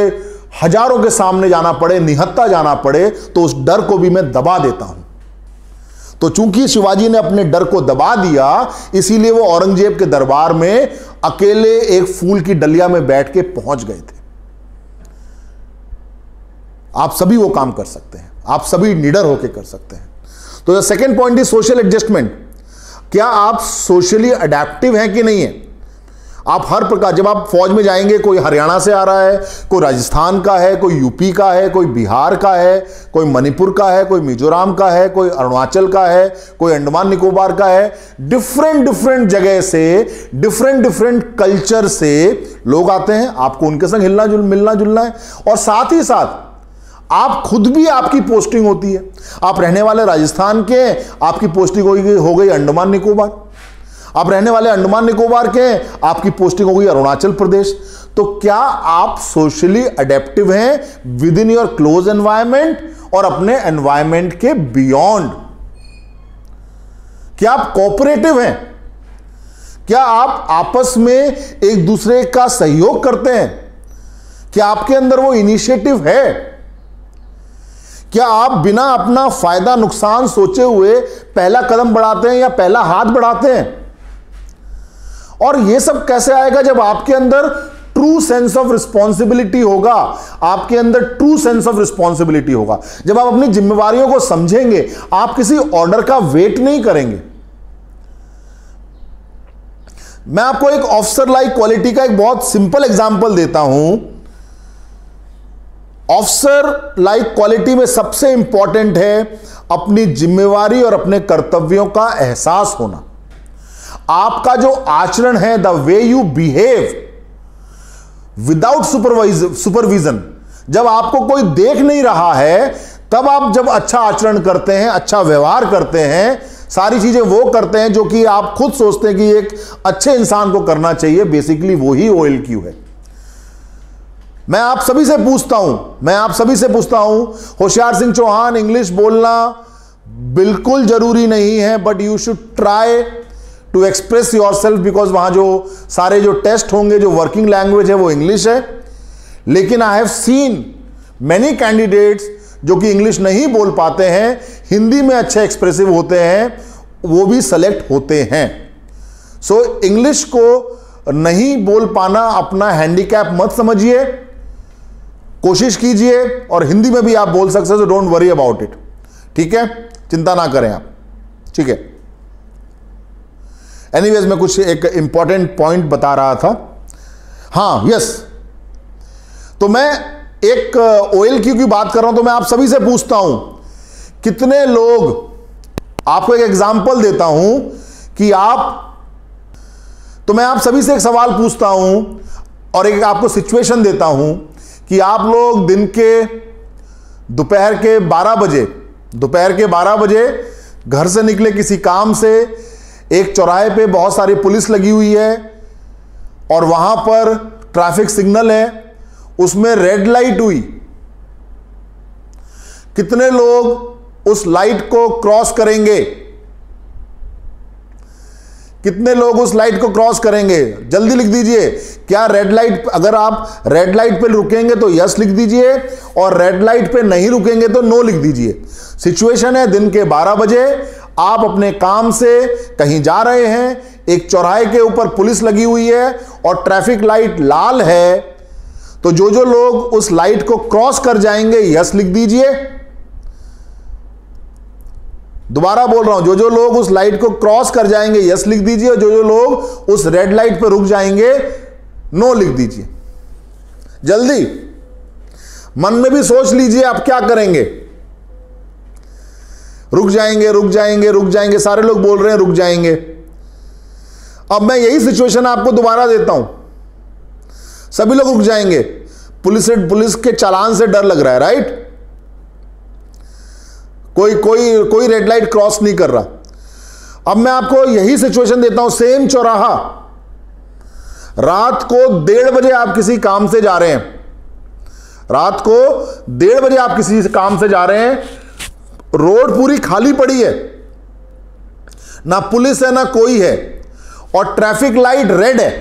हजारों के सामने जाना पड़े, निहत्था जाना पड़े, तो उस डर को भी मैं दबा देता हूं। तो चूंकि शिवाजी ने अपने डर को दबा दिया, इसीलिए वो औरंगजेब के दरबार में अकेले एक फूल की डलिया में बैठ के पहुंच गए थे। आप सभी वो काम कर सकते हैं, आप सभी निडर होकर कर सकते हैं। तो second point is social adjustment. क्या आप सोशली अडेप्टिव हैं कि नहीं है? आप हर प्रकार, जब आप फौज में जाएंगे, कोई हरियाणा से आ रहा है, कोई राजस्थान का है, कोई यूपी का है, कोई बिहार का है, कोई मणिपुर का है, कोई मिजोरम का है, कोई अरुणाचल का है, कोई अंडमान निकोबार का है, डिफरेंट जगह से, डिफरेंट कल्चर से लोग आते हैं। आपको उनके संग मिलना जुलना है, और साथ ही साथ आप खुद भी, आपकी पोस्टिंग होती है। आप रहने वाले राजस्थान के, आपकी पोस्टिंग हो गई अंडमान निकोबार। आप रहने वाले अंडमान निकोबार के, आपकी पोस्टिंग हो गई अरुणाचल प्रदेश। तो क्या आप सोशली अडेप्टिव हैं with in your close environment और अपने एनवायरमेंट के बियॉन्ड? क्या आप कोऑपरेटिव हैं? क्या आप आपस में एक दूसरे का सहयोग करते हैं? क्या आपके अंदर वो इनिशिएटिव है? क्या आप बिना अपना फायदा नुकसान सोचे हुए पहला कदम बढ़ाते हैं या पहला हाथ बढ़ाते हैं? और यह सब कैसे आएगा? जब आपके अंदर ट्रू सेंस ऑफ रिस्पॉन्सिबिलिटी होगा। आपके अंदर ट्रू सेंस ऑफ रिस्पॉन्सिबिलिटी होगा। जब आप अपनी जिम्मेवारियों को समझेंगे, आप किसी ऑर्डर का वेट नहीं करेंगे। मैं आपको एक ऑफिसर लाइक क्वालिटी का एक बहुत सिंपल एग्जांपल देता हूं। ऑफिसर लाइक क्वालिटी में सबसे इंपॉर्टेंट है अपनी जिम्मेवारी और अपने कर्तव्यों का एहसास होना। आपका जो आचरण है, the way you behave without supervision, जब आपको कोई देख नहीं रहा है, तब आप जब अच्छा आचरण करते हैं, अच्छा व्यवहार करते हैं, सारी चीजें वो करते हैं जो कि आप खुद सोचते हैं कि एक अच्छे इंसान को करना चाहिए, बेसिकली वो ही OLQ है। मैं आप सभी से पूछता हूं, होशियार सिंह चौहान, इंग्लिश बोलना बिल्कुल जरूरी नहीं है, but you should try to express yourself, because वहां जो सारे जो टेस्ट होंगे, जो वर्किंग लैंग्वेज है वो इंग्लिश है। लेकिन I have seen many candidates जो कि इंग्लिश नहीं बोल पाते हैं, हिंदी में अच्छे एक्सप्रेसिव होते हैं, वो भी सेलेक्ट होते हैं। सो इंग्लिश को नहीं बोल पाना अपना हैंडीकैप मत समझिए, कोशिश कीजिए, और हिंदी में भी आप बोल सकते हो, डोंट वरी अबाउट इट। ठीक है, चिंता ना करें आप। ठीक है, एनीवेज मैं कुछ एक इंपॉर्टेंट पॉइंट बता रहा था। हाँ, यस, तो मैं एक OLQ की बात कर रहा हूं, तो मैं आप सभी से पूछता हूं, कितने लोग, आपको एक एग्जांपल देता हूं कि तो मैं आप सभी से एक सवाल पूछता हूं और एक आपको सिचुएशन देता हूं कि आप लोग दिन के दोपहर के 12 बजे घर से निकले किसी काम से, एक चौराहे पे बहुत सारी पुलिस लगी हुई है और वहां पर ट्रैफिक सिग्नल है, उसमें रेड लाइट हुई। कितने लोग उस लाइट को क्रॉस करेंगे? कितने लोग उस लाइट को क्रॉस करेंगे? जल्दी लिख दीजिए। क्या रेड लाइट, अगर आप रेड लाइट पे रुकेंगे तो यस लिख दीजिए, और रेड लाइट पे नहीं रुकेंगे तो नो लिख दीजिए। सिचुएशन है दिन के 12 बजे, आप अपने काम से कहीं जा रहे हैं, एक चौराहे के ऊपर पुलिस लगी हुई है और ट्रैफिक लाइट लाल है, तो जो जो लोग उस लाइट को क्रॉस कर जाएंगे यस लिख दीजिए। दोबारा बोल रहा हूं, जो जो लोग उस लाइट को क्रॉस कर जाएंगे यस लिख दीजिए, और जो जो लोग उस रेड लाइट पर रुक जाएंगे नो लिख दीजिए। जल्दी मन में भी सोच लीजिए आप क्या करेंगे। रुक जाएंगे, सारे लोग बोल रहे हैं रुक जाएंगे। अब मैं यही सिचुएशन आपको दोबारा देता हूं, सभी लोग रुक जाएंगे, पुलिस के चालान से डर लग रहा है, राइट? कोई रेड लाइट क्रॉस नहीं कर रहा। अब मैं आपको यही सिचुएशन देता हूं, सेम चौराहा, रात को 1:30 बजे आप किसी काम से जा रहे हैं, रोड पूरी खाली पड़ी है, ना पुलिस है ना कोई है, और ट्रैफिक लाइट रेड है।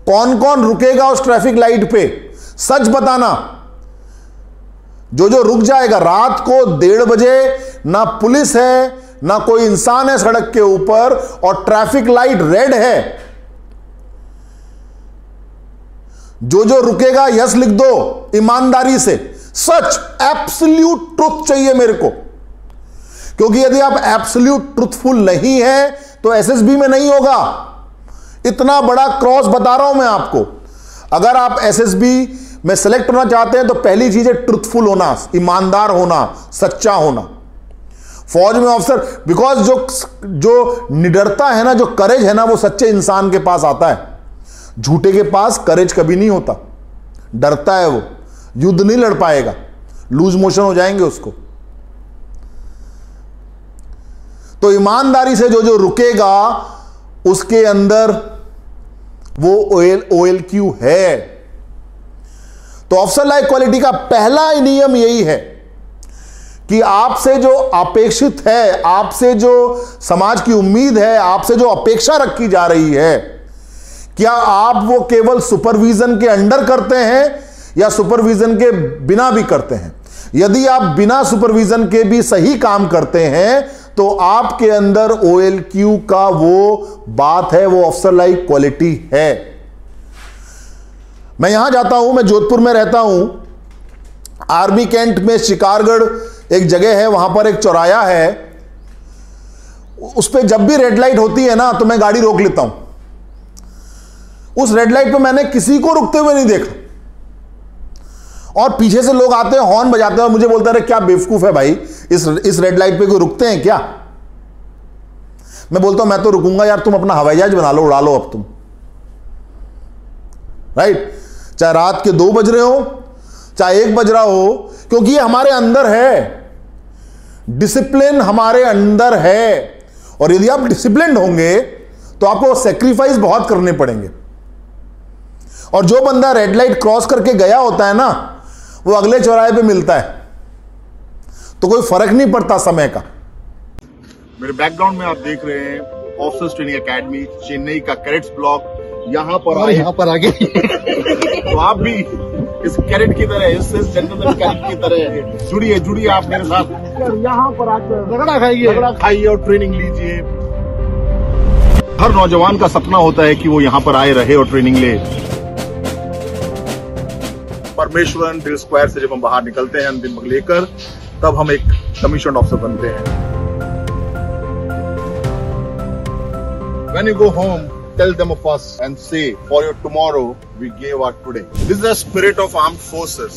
कौन कौन रुकेगा उस ट्रैफिक लाइट पे? सच बताना। जो जो रुक जाएगा, रात को 1:30 बजे, ना पुलिस है ना कोई इंसान है सड़क के ऊपर, और ट्रैफिक लाइट रेड है, जो जो रुकेगा यस लिख दो ईमानदारी से। सच, एब्सोल्यूट ट्रुथ चाहिए मेरे को, क्योंकि यदि आप एब्सोल्यूट ट्रुथफुल नहीं है तो SSB में नहीं होगा। इतना बड़ा क्रॉस बता रहा हूं मैं आपको। अगर आप SSB में सेलेक्ट होना चाहते हैं तो पहली चीज है ट्रुथफुल होना, ईमानदार होना, सच्चा होना। फौज में ऑफिसर, बिकॉज जो निडरता है ना, जो करेज है ना, वो सच्चे इंसान के पास आता है। झूठे के पास करेज कभी नहीं होता, डरता है वो, युद्ध नहीं लड़ पाएगा, लूज मोशन हो जाएंगे उसको। तो ईमानदारी से जो जो रुकेगा उसके अंदर वो OLQ है। तो ऑफिसर लाइक क्वालिटी का पहला नियम यही है कि आपसे जो अपेक्षित है, आपसे जो समाज की उम्मीद है, आपसे जो अपेक्षा रखी जा रही है, क्या आप वो केवल सुपरविजन के अंडर करते हैं या सुपरविजन के बिना भी करते हैं? यदि आप बिना सुपरविजन के भी सही काम करते हैं तो आपके अंदर OLQ का वो बात है, वो ऑफिसर लाइक क्वालिटी है। मैं यहां जाता हूं, मैं जोधपुर में रहता हूं, आर्मी कैंट में शिकारगढ़ एक जगह है, वहां पर एक चौराया है, उस पर जब भी रेड लाइट होती है ना तो मैं गाड़ी रोक लेता हूं। उस रेड लाइट पे मैंने किसी को रुकते हुए नहीं देखा, और पीछे से लोग आते हैं, हॉर्न बजाते हैं और मुझे बोलते हैं क्या बेवकूफ है भाई, इस रेड लाइट पे कोई रुकते हैं क्या? मैं बोलता हूं मैं तो रुकूंगा यार, तुम अपना हवाई जहाज बना लो, उड़ा लो अब तुम, राइट? चाहे रात के 2 बज रहे हो, चाहे 1 बज रहा हो, क्योंकि ये हमारे अंदर है, डिसिप्लिन हमारे अंदर है। और यदि आप डिसिप्लिन होंगे तो आपको सेक्रीफाइस बहुत करने पड़ेंगे। और जो बंदा रेड लाइट क्रॉस करके गया होता है ना, वो अगले चौराहे पे मिलता है, तो कोई फर्क नहीं पड़ता समय का। मेरे बैकग्राउंड में आप देख रहे हैं ऑफिसर्स ट्रेनिंग एकेडमी, चेन्नई का कैडेट्स ब्लॉक। यहाँ पर आगे तो आप भी इस कैडेट की तरह, इस जनरल कैडेट की तरह जुड़िए आप मेरे साथ। यहाँ पर आकर रगड़ा खाइए और ट्रेनिंग लीजिए। हर नौजवान का सपना होता है कि वो यहाँ पर आए, रहे और ट्रेनिंग ले। परमेश्वरन ड्रिल स्क्वायर से जब हम बाहर निकलते हैं अंतिम लेकर, तब हम एक कमीशन ऑफिसर बनते हैं। When you go home, tell them of us and say, for your tomorrow, we gave our today. This is the spirit of armed forces.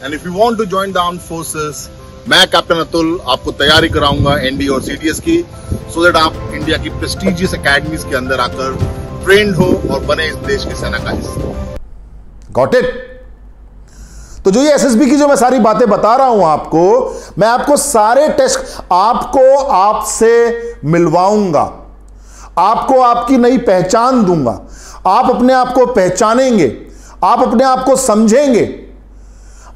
And if you want to join the armed forces, मैं captain Atul आपको तैयारी कराऊंगा ND और CDS की, so that आप India की prestigious academies के अंदर आकर ट्रेंड हो और बने इस देश के सेना का हिस्सा। Got it? तो जो ये SSB की जो मैं सारी बातें बता रहा हूं आपको, मैं आपको सारे टेस्ट आपसे मिलवाऊंगा, आपको आपकी नई पहचान दूंगा, आप अपने आप को पहचानेंगे, आप अपने आप को समझेंगे,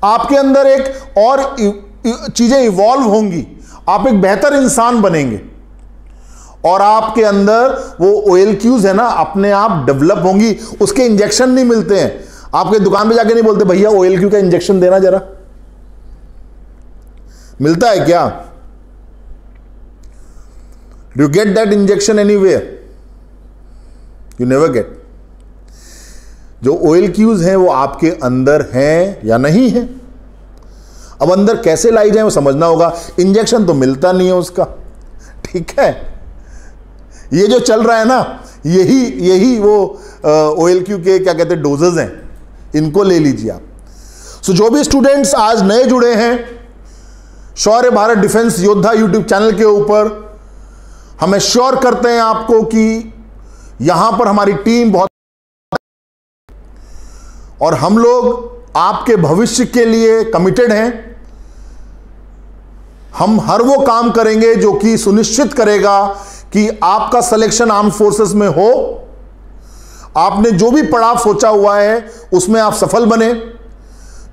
आपके अंदर एक और चीजें इवॉल्व होंगी, आप एक बेहतर इंसान बनेंगे, और आपके अंदर वो OLQs है ना अपने आप डेवलप होंगी। उसके इंजेक्शन नहीं मिलते हैं, आपके दुकान पे जाके नहीं बोलते भैया OLQ का इंजेक्शन देना जरा, मिलता है क्या? Do you get that injection anywhere? You never get. जो OLQs हैं वो आपके अंदर हैं या नहीं है? अब अंदर कैसे लाई जाए वो समझना होगा। इंजेक्शन तो मिलता नहीं है उसका, ठीक है? ये जो चल रहा है ना, यही वो OLQ के क्या कहते हैं डोजेस हैं, इनको ले लीजिए आप। सो जो भी स्टूडेंट्स आज नए जुड़े हैं शौर्य भारत डिफेंस योद्धा यूट्यूब चैनल के ऊपर, हम एश्योर करते हैं आपको कि यहां पर हमारी टीम बहुत, और हम लोग आपके भविष्य के लिए कमिटेड हैं। हम हर वो काम करेंगे जो कि सुनिश्चित करेगा कि आपका सिलेक्शन आर्म्ड फोर्सेस में हो, आपने जो भी पड़ाव सोचा हुआ है उसमें आप सफल बने।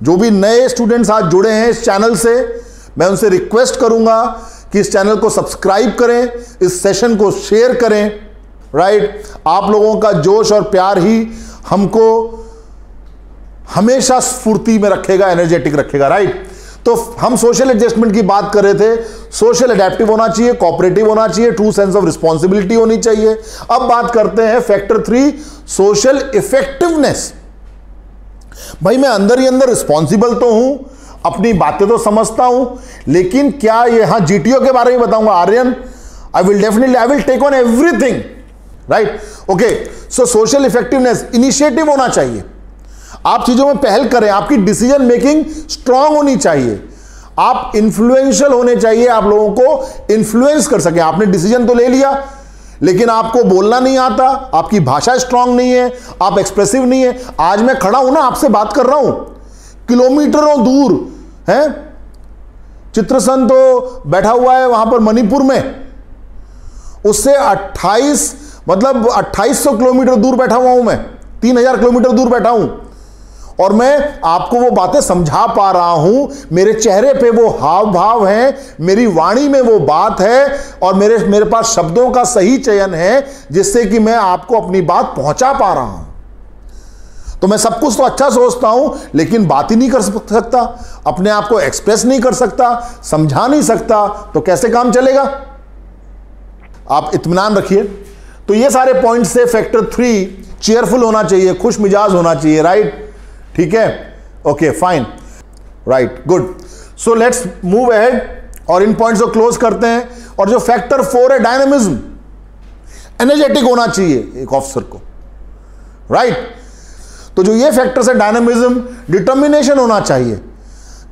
जो भी नए स्टूडेंट्स आज जुड़े हैं इस चैनल से, मैं उनसे रिक्वेस्ट करूंगा कि इस चैनल को सब्सक्राइब करें, इस सेशन को शेयर करें, राइट? आप लोगों का जोश और प्यार ही हमको हमेशा स्फूर्ति में रखेगा, एनर्जेटिक रखेगा, राइट? तो हम सोशल एडजस्टमेंट की बात कर रहे थे। सोशल एडेप्टिव होना चाहिए, कोऑपरेटिव होना चाहिए, ट्रू सेंस ऑफ रिस्पॉन्सिबिलिटी होनी चाहिए। अब बात करते हैं फैक्टर 3, सोशल इफेक्टिवनेस। भाई मैं अंदर ही अंदर रिस्पॉन्सिबल तो हूं, अपनी बातें तो समझता हूं, लेकिन क्या ये, हाँ GTO के बारे में बताऊंगा Aryan, I will take on everything, right? Okay, so social effectiveness, initiative होना चाहिए, आप चीजों में पहल करें, आपकी डिसीजन मेकिंग स्ट्रांग होनी चाहिए, आप इन्फ्लुएंशियल होने चाहिए, आप लोगों को इन्फ्लुएंस कर सके। आपने डिसीजन तो ले लिया लेकिन आपको बोलना नहीं आता, आपकी भाषा स्ट्रांग नहीं है, आप एक्सप्रेसिव नहीं है। आज मैं खड़ा हूं ना, आपसे बात कर रहा हूं, किलोमीटरों दूर है चित्रसन तो बैठा हुआ है वहां पर मणिपुर में, उससे 2800 किलोमीटर दूर बैठा हुआ हूं मैं, 3000 किलोमीटर दूर बैठा हूं, और मैं आपको वो बातें समझा पा रहा हूं, मेरे चेहरे पे वो हाव भाव हैं, मेरी वाणी में वो बात है, और मेरे पास शब्दों का सही चयन है जिससे कि मैं आपको अपनी बात पहुंचा पा रहा हूं। तो मैं सब कुछ तो अच्छा सोचता हूं, लेकिन बात ही नहीं कर सकता, अपने आप को एक्सप्रेस नहीं कर सकता, समझा नहीं सकता, तो कैसे काम चलेगा? आप इत्मीनान रखिए। तो ये सारे पॉइंट्स से फैक्टर 3, चेयरफुल होना चाहिए, खुश मिजाज होना चाहिए, राइट? ठीक है, okay, fine, right, good. So let's move ahead और इन पॉइंट्स को क्लोज करते हैं। और जो फैक्टर 4 है, डायनामिज्म, एनर्जेटिक होना चाहिए एक ऑफिसर को, राइट? तो जो ये फैक्टर्स है, डायनामिज्म, डिटर्मिनेशन होना चाहिए,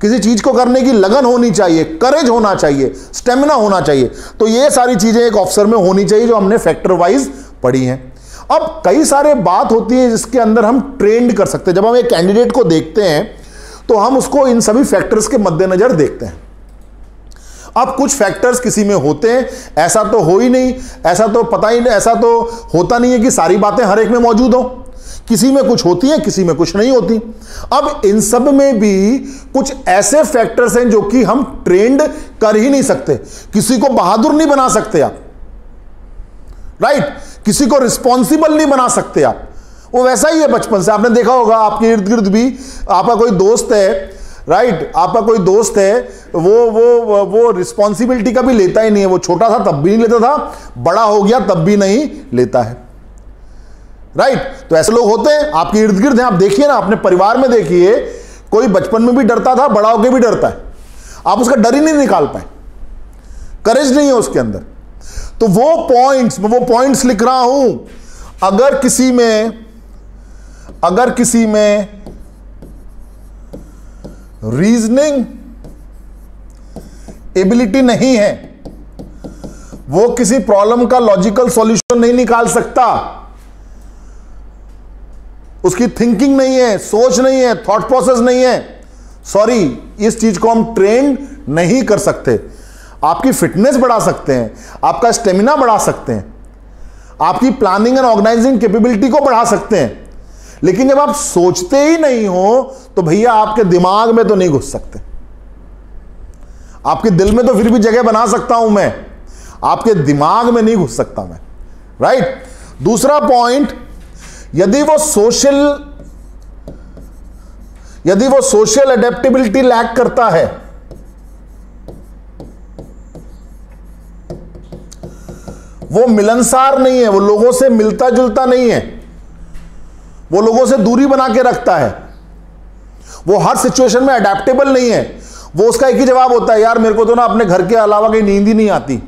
किसी चीज को करने की लगन होनी चाहिए, करेज होना चाहिए, स्टेमिना होना चाहिए। तो ये सारी चीजें एक ऑफिसर में होनी चाहिए जो हमने फैक्टर वाइज पढ़ी हैं। अब कई सारे बात होती है जिसके अंदर हम ट्रेंड कर सकते हैं। जब हम एक कैंडिडेट को देखते हैं तो हम उसको इन सभी फैक्टर्स के मद्देनजर देखते हैं। अब कुछ फैक्टर्स किसी में होते हैं, ऐसा तो हो ही नहीं, ऐसा तो पता ही नहीं, ऐसा तो होता नहीं है कि सारी बातें हर एक में मौजूद हो। किसी में कुछ होती है, किसी में कुछ नहीं होती। अब इन सब में भी कुछ ऐसे फैक्टर्स हैं जो कि हम ट्रेंड कर ही नहीं सकते। किसी को बहादुर नहीं बना सकते आप, राइट? किसी को रिस्पॉन्सिबल नहीं बना सकते आप। वो वैसा ही है बचपन से, आपने देखा होगा आपके इर्द गिर्द भी। आपका कोई दोस्त है, राइट? आपका कोई दोस्त है, वो रिस्पॉन्सिबिलिटी का भी लेता ही नहीं है। वो छोटा था तब भी नहीं लेता था, बड़ा हो गया तब भी नहीं लेता है, राइट? तो ऐसे लोग होते हैं आपके इर्द गिर्द हैं। आप देखिए ना, अपने परिवार में देखिए, कोई बचपन में भी डरता था, बड़ा होकर भी डरता है। आप उसका डर ही नहीं निकाल पाए, करेज नहीं है उसके अंदर। तो वो पॉइंट्स लिख रहा हूं। अगर किसी में रीजनिंग एबिलिटी नहीं है, वो किसी प्रॉब्लम का लॉजिकल सॉल्यूशन नहीं निकाल सकता, उसकी थिंकिंग नहीं है, सोच नहीं है, थॉट प्रोसेस नहीं है, सॉरी, इस चीज को हम ट्रेन नहीं कर सकते। आपकी फिटनेस बढ़ा सकते हैं, आपका स्टेमिना बढ़ा सकते हैं, आपकी प्लानिंग एंड ऑर्गेनाइजिंग कैपेबिलिटी को बढ़ा सकते हैं, लेकिन जब आप सोचते ही नहीं हो तो भैया आपके दिमाग में तो नहीं घुस सकते। आपके दिल में तो फिर भी जगह बना सकता हूं मैं, आपके दिमाग में नहीं घुस सकता मैं, राइट? दूसरा पॉइंट, यदि वो सोशल एडेप्टेबिलिटी लैक करता है, वो मिलनसार नहीं है, वो लोगों से मिलता जुलता नहीं है, वो लोगों से दूरी बना के रखता है, वो हर सिचुएशन में अडेप्टेबल नहीं है। वो उसका एक ही जवाब होता है, यार मेरे को तो ना अपने घर के अलावा कहीं नींद ही नहीं आती,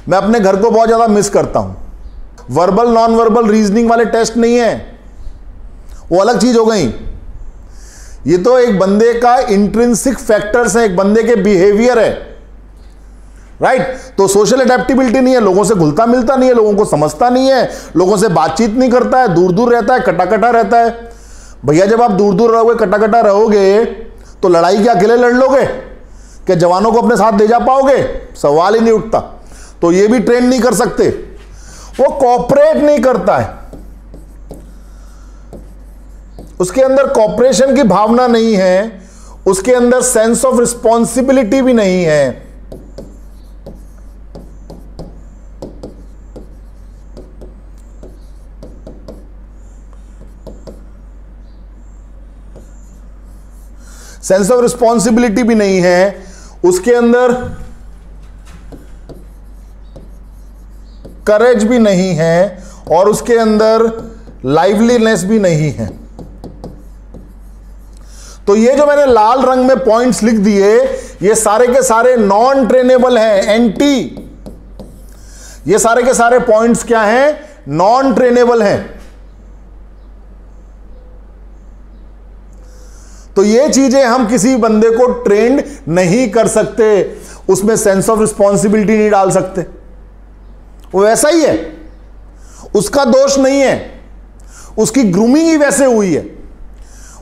मैं अपने घर को बहुत ज्यादा मिस करता हूं। वर्बल नॉन वर्बल रीजनिंग वाले टेस्ट नहीं है, वो अलग चीज हो गई। ये तो एक बंदे का इंट्रिंसिक फैक्टर्स है, एक बंदे के बिहेवियर है, राइट? तो सोशल एडेप्टेबिलिटी नहीं है, लोगों से घुलता मिलता नहीं है, लोगों को समझता नहीं है, लोगों से बातचीत नहीं करता है, दूर दूर रहता है, कटा रहता है। भैया जब आप दूर दूर रहोगे, कटा रहोगे, तो लड़ाई क्या अकेले लड़ लोगे? क्या जवानों को अपने साथ ले जा पाओगे? सवाल ही नहीं उठता। तो ये भी ट्रेन नहीं कर सकते। वो कोऑपरेट नहीं करता है, उसके अंदर कोऑपरेशन की भावना नहीं है, उसके अंदर सेंस ऑफ रिस्पॉन्सिबिलिटी भी नहीं है। सेंस ऑफ रिस्पॉन्सिबिलिटी भी नहीं है, उसके अंदर करेज भी नहीं है, और उसके अंदर लाइवलीनेस भी नहीं है। तो ये जो मैंने लाल रंग में पॉइंट्स लिख दिए, ये सारे के सारे नॉन ट्रेनेबल हैं, एंटी। ये सारे के सारे पॉइंट्स क्या हैं? नॉन ट्रेनेबल हैं। तो ये चीजें हम किसी बंदे को ट्रेंड नहीं कर सकते, उसमें सेंस ऑफ रिस्पॉन्सिबिलिटी नहीं डाल सकते। वो वैसा ही है, उसका दोष नहीं है, उसकी ग्रूमिंग ही वैसे हुई है,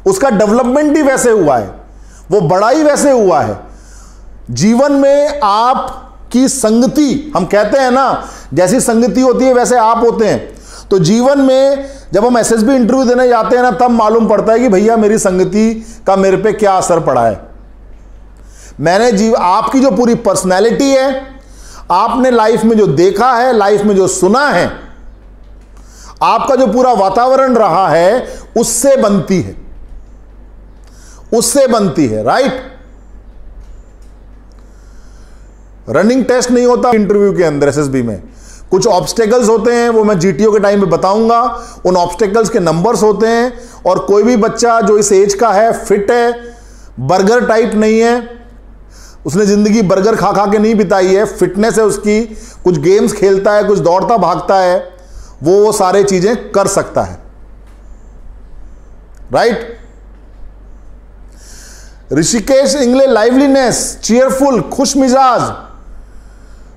उसका डेवलपमेंट ही वैसे हुआ है, वो बड़ा ही वैसे हुआ है। जीवन में आपकी संगति, हम कहते हैं ना, जैसी संगति होती है वैसे आप होते हैं। तो जीवन में जब हम एसएसबी इंटरव्यू देने जाते हैं ना, तब मालूम पड़ता है कि भैया मेरी संगति का मेरे पे क्या असर पड़ा है। आपकी जो पूरी पर्सनैलिटी है, आपने लाइफ में जो देखा है, लाइफ में जो सुना है, आपका जो पूरा वातावरण रहा है, उससे बनती है, राइट। रनिंग टेस्ट नहीं होता इंटरव्यू के अंदर एसएसबी में, कुछ ऑब्स्टेकल्स होते हैं, वो मैं जीटीओ के टाइम पे बताऊंगा। उन ऑब्स्टेकल्स के नंबर्स होते हैं, और कोई भी बच्चा जो इस एज का है, फिट है, बर्गर टाइप नहीं है, उसने जिंदगी बर्गर खा खा के नहीं बिताई है, फिटनेस है उसकी, कुछ गेम्स खेलता है, कुछ दौड़ता भागता है, वो सारे चीजें कर सकता है, right. Rishikesh Ingle liveliness, cheerful, खुश मिजाज,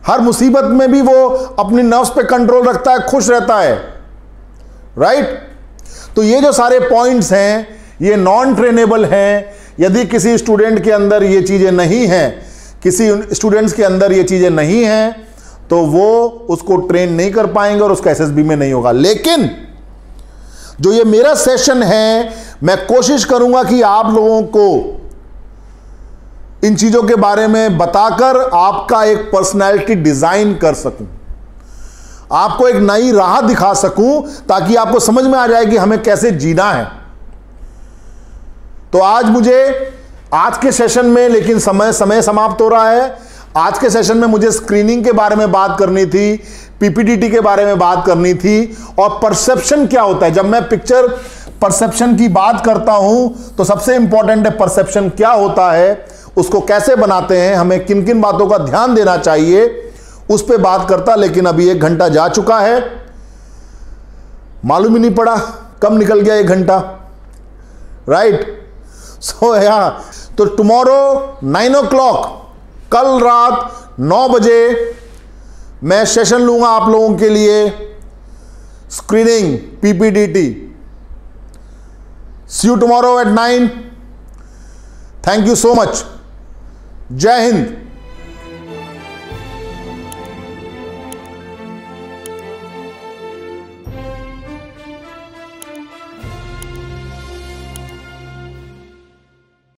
हर मुसीबत में भी वो अपनी नर्व्स पे कंट्रोल रखता है, खुश रहता है, राइट। तो ये जो सारे पॉइंट्स हैं, ये नॉन ट्रेनेबल हैं। यदि किसी स्टूडेंट के अंदर ये चीजें नहीं हैं, किसी स्टूडेंट्स के अंदर ये चीजें नहीं हैं, तो वो उसको ट्रेन नहीं कर पाएंगे और उसका एसएसबी में नहीं होगा। लेकिन जो ये मेरा सेशन है, मैं कोशिश करूंगा कि आप लोगों को इन चीजों के बारे में बताकर आपका एक पर्सनैलिटी डिजाइन कर सकूं, आपको एक नई राह दिखा सकूं, ताकि आपको समझ में आ जाए कि हमें कैसे जीना है। तो आज के सेशन में, लेकिन समय समाप्त हो रहा है। आज के सेशन में मुझे स्क्रीनिंग के बारे में बात करनी थी, पीपीडीटी के बारे में बात करनी थी, और परसेप्शन क्या होता है। जब मैं पिक्चर परसेप्शन की बात करता हूं, तो सबसे इंपॉर्टेंट है परसेप्शन क्या होता है, उसको कैसे बनाते हैं, हमें किन किन बातों का ध्यान देना चाहिए, उस पर बात करता। लेकिन अभी 1 घंटा जा चुका है, मालूम ही नहीं पड़ा कब निकल गया 1 घंटा, राइट। सो तो टुमारो 9 o'clock, कल रात 9 बजे मैं सेशन लूंगा आप लोगों के लिए, screening PPDT. See you tomorrow at 9। Thank you so much. Jai Hind.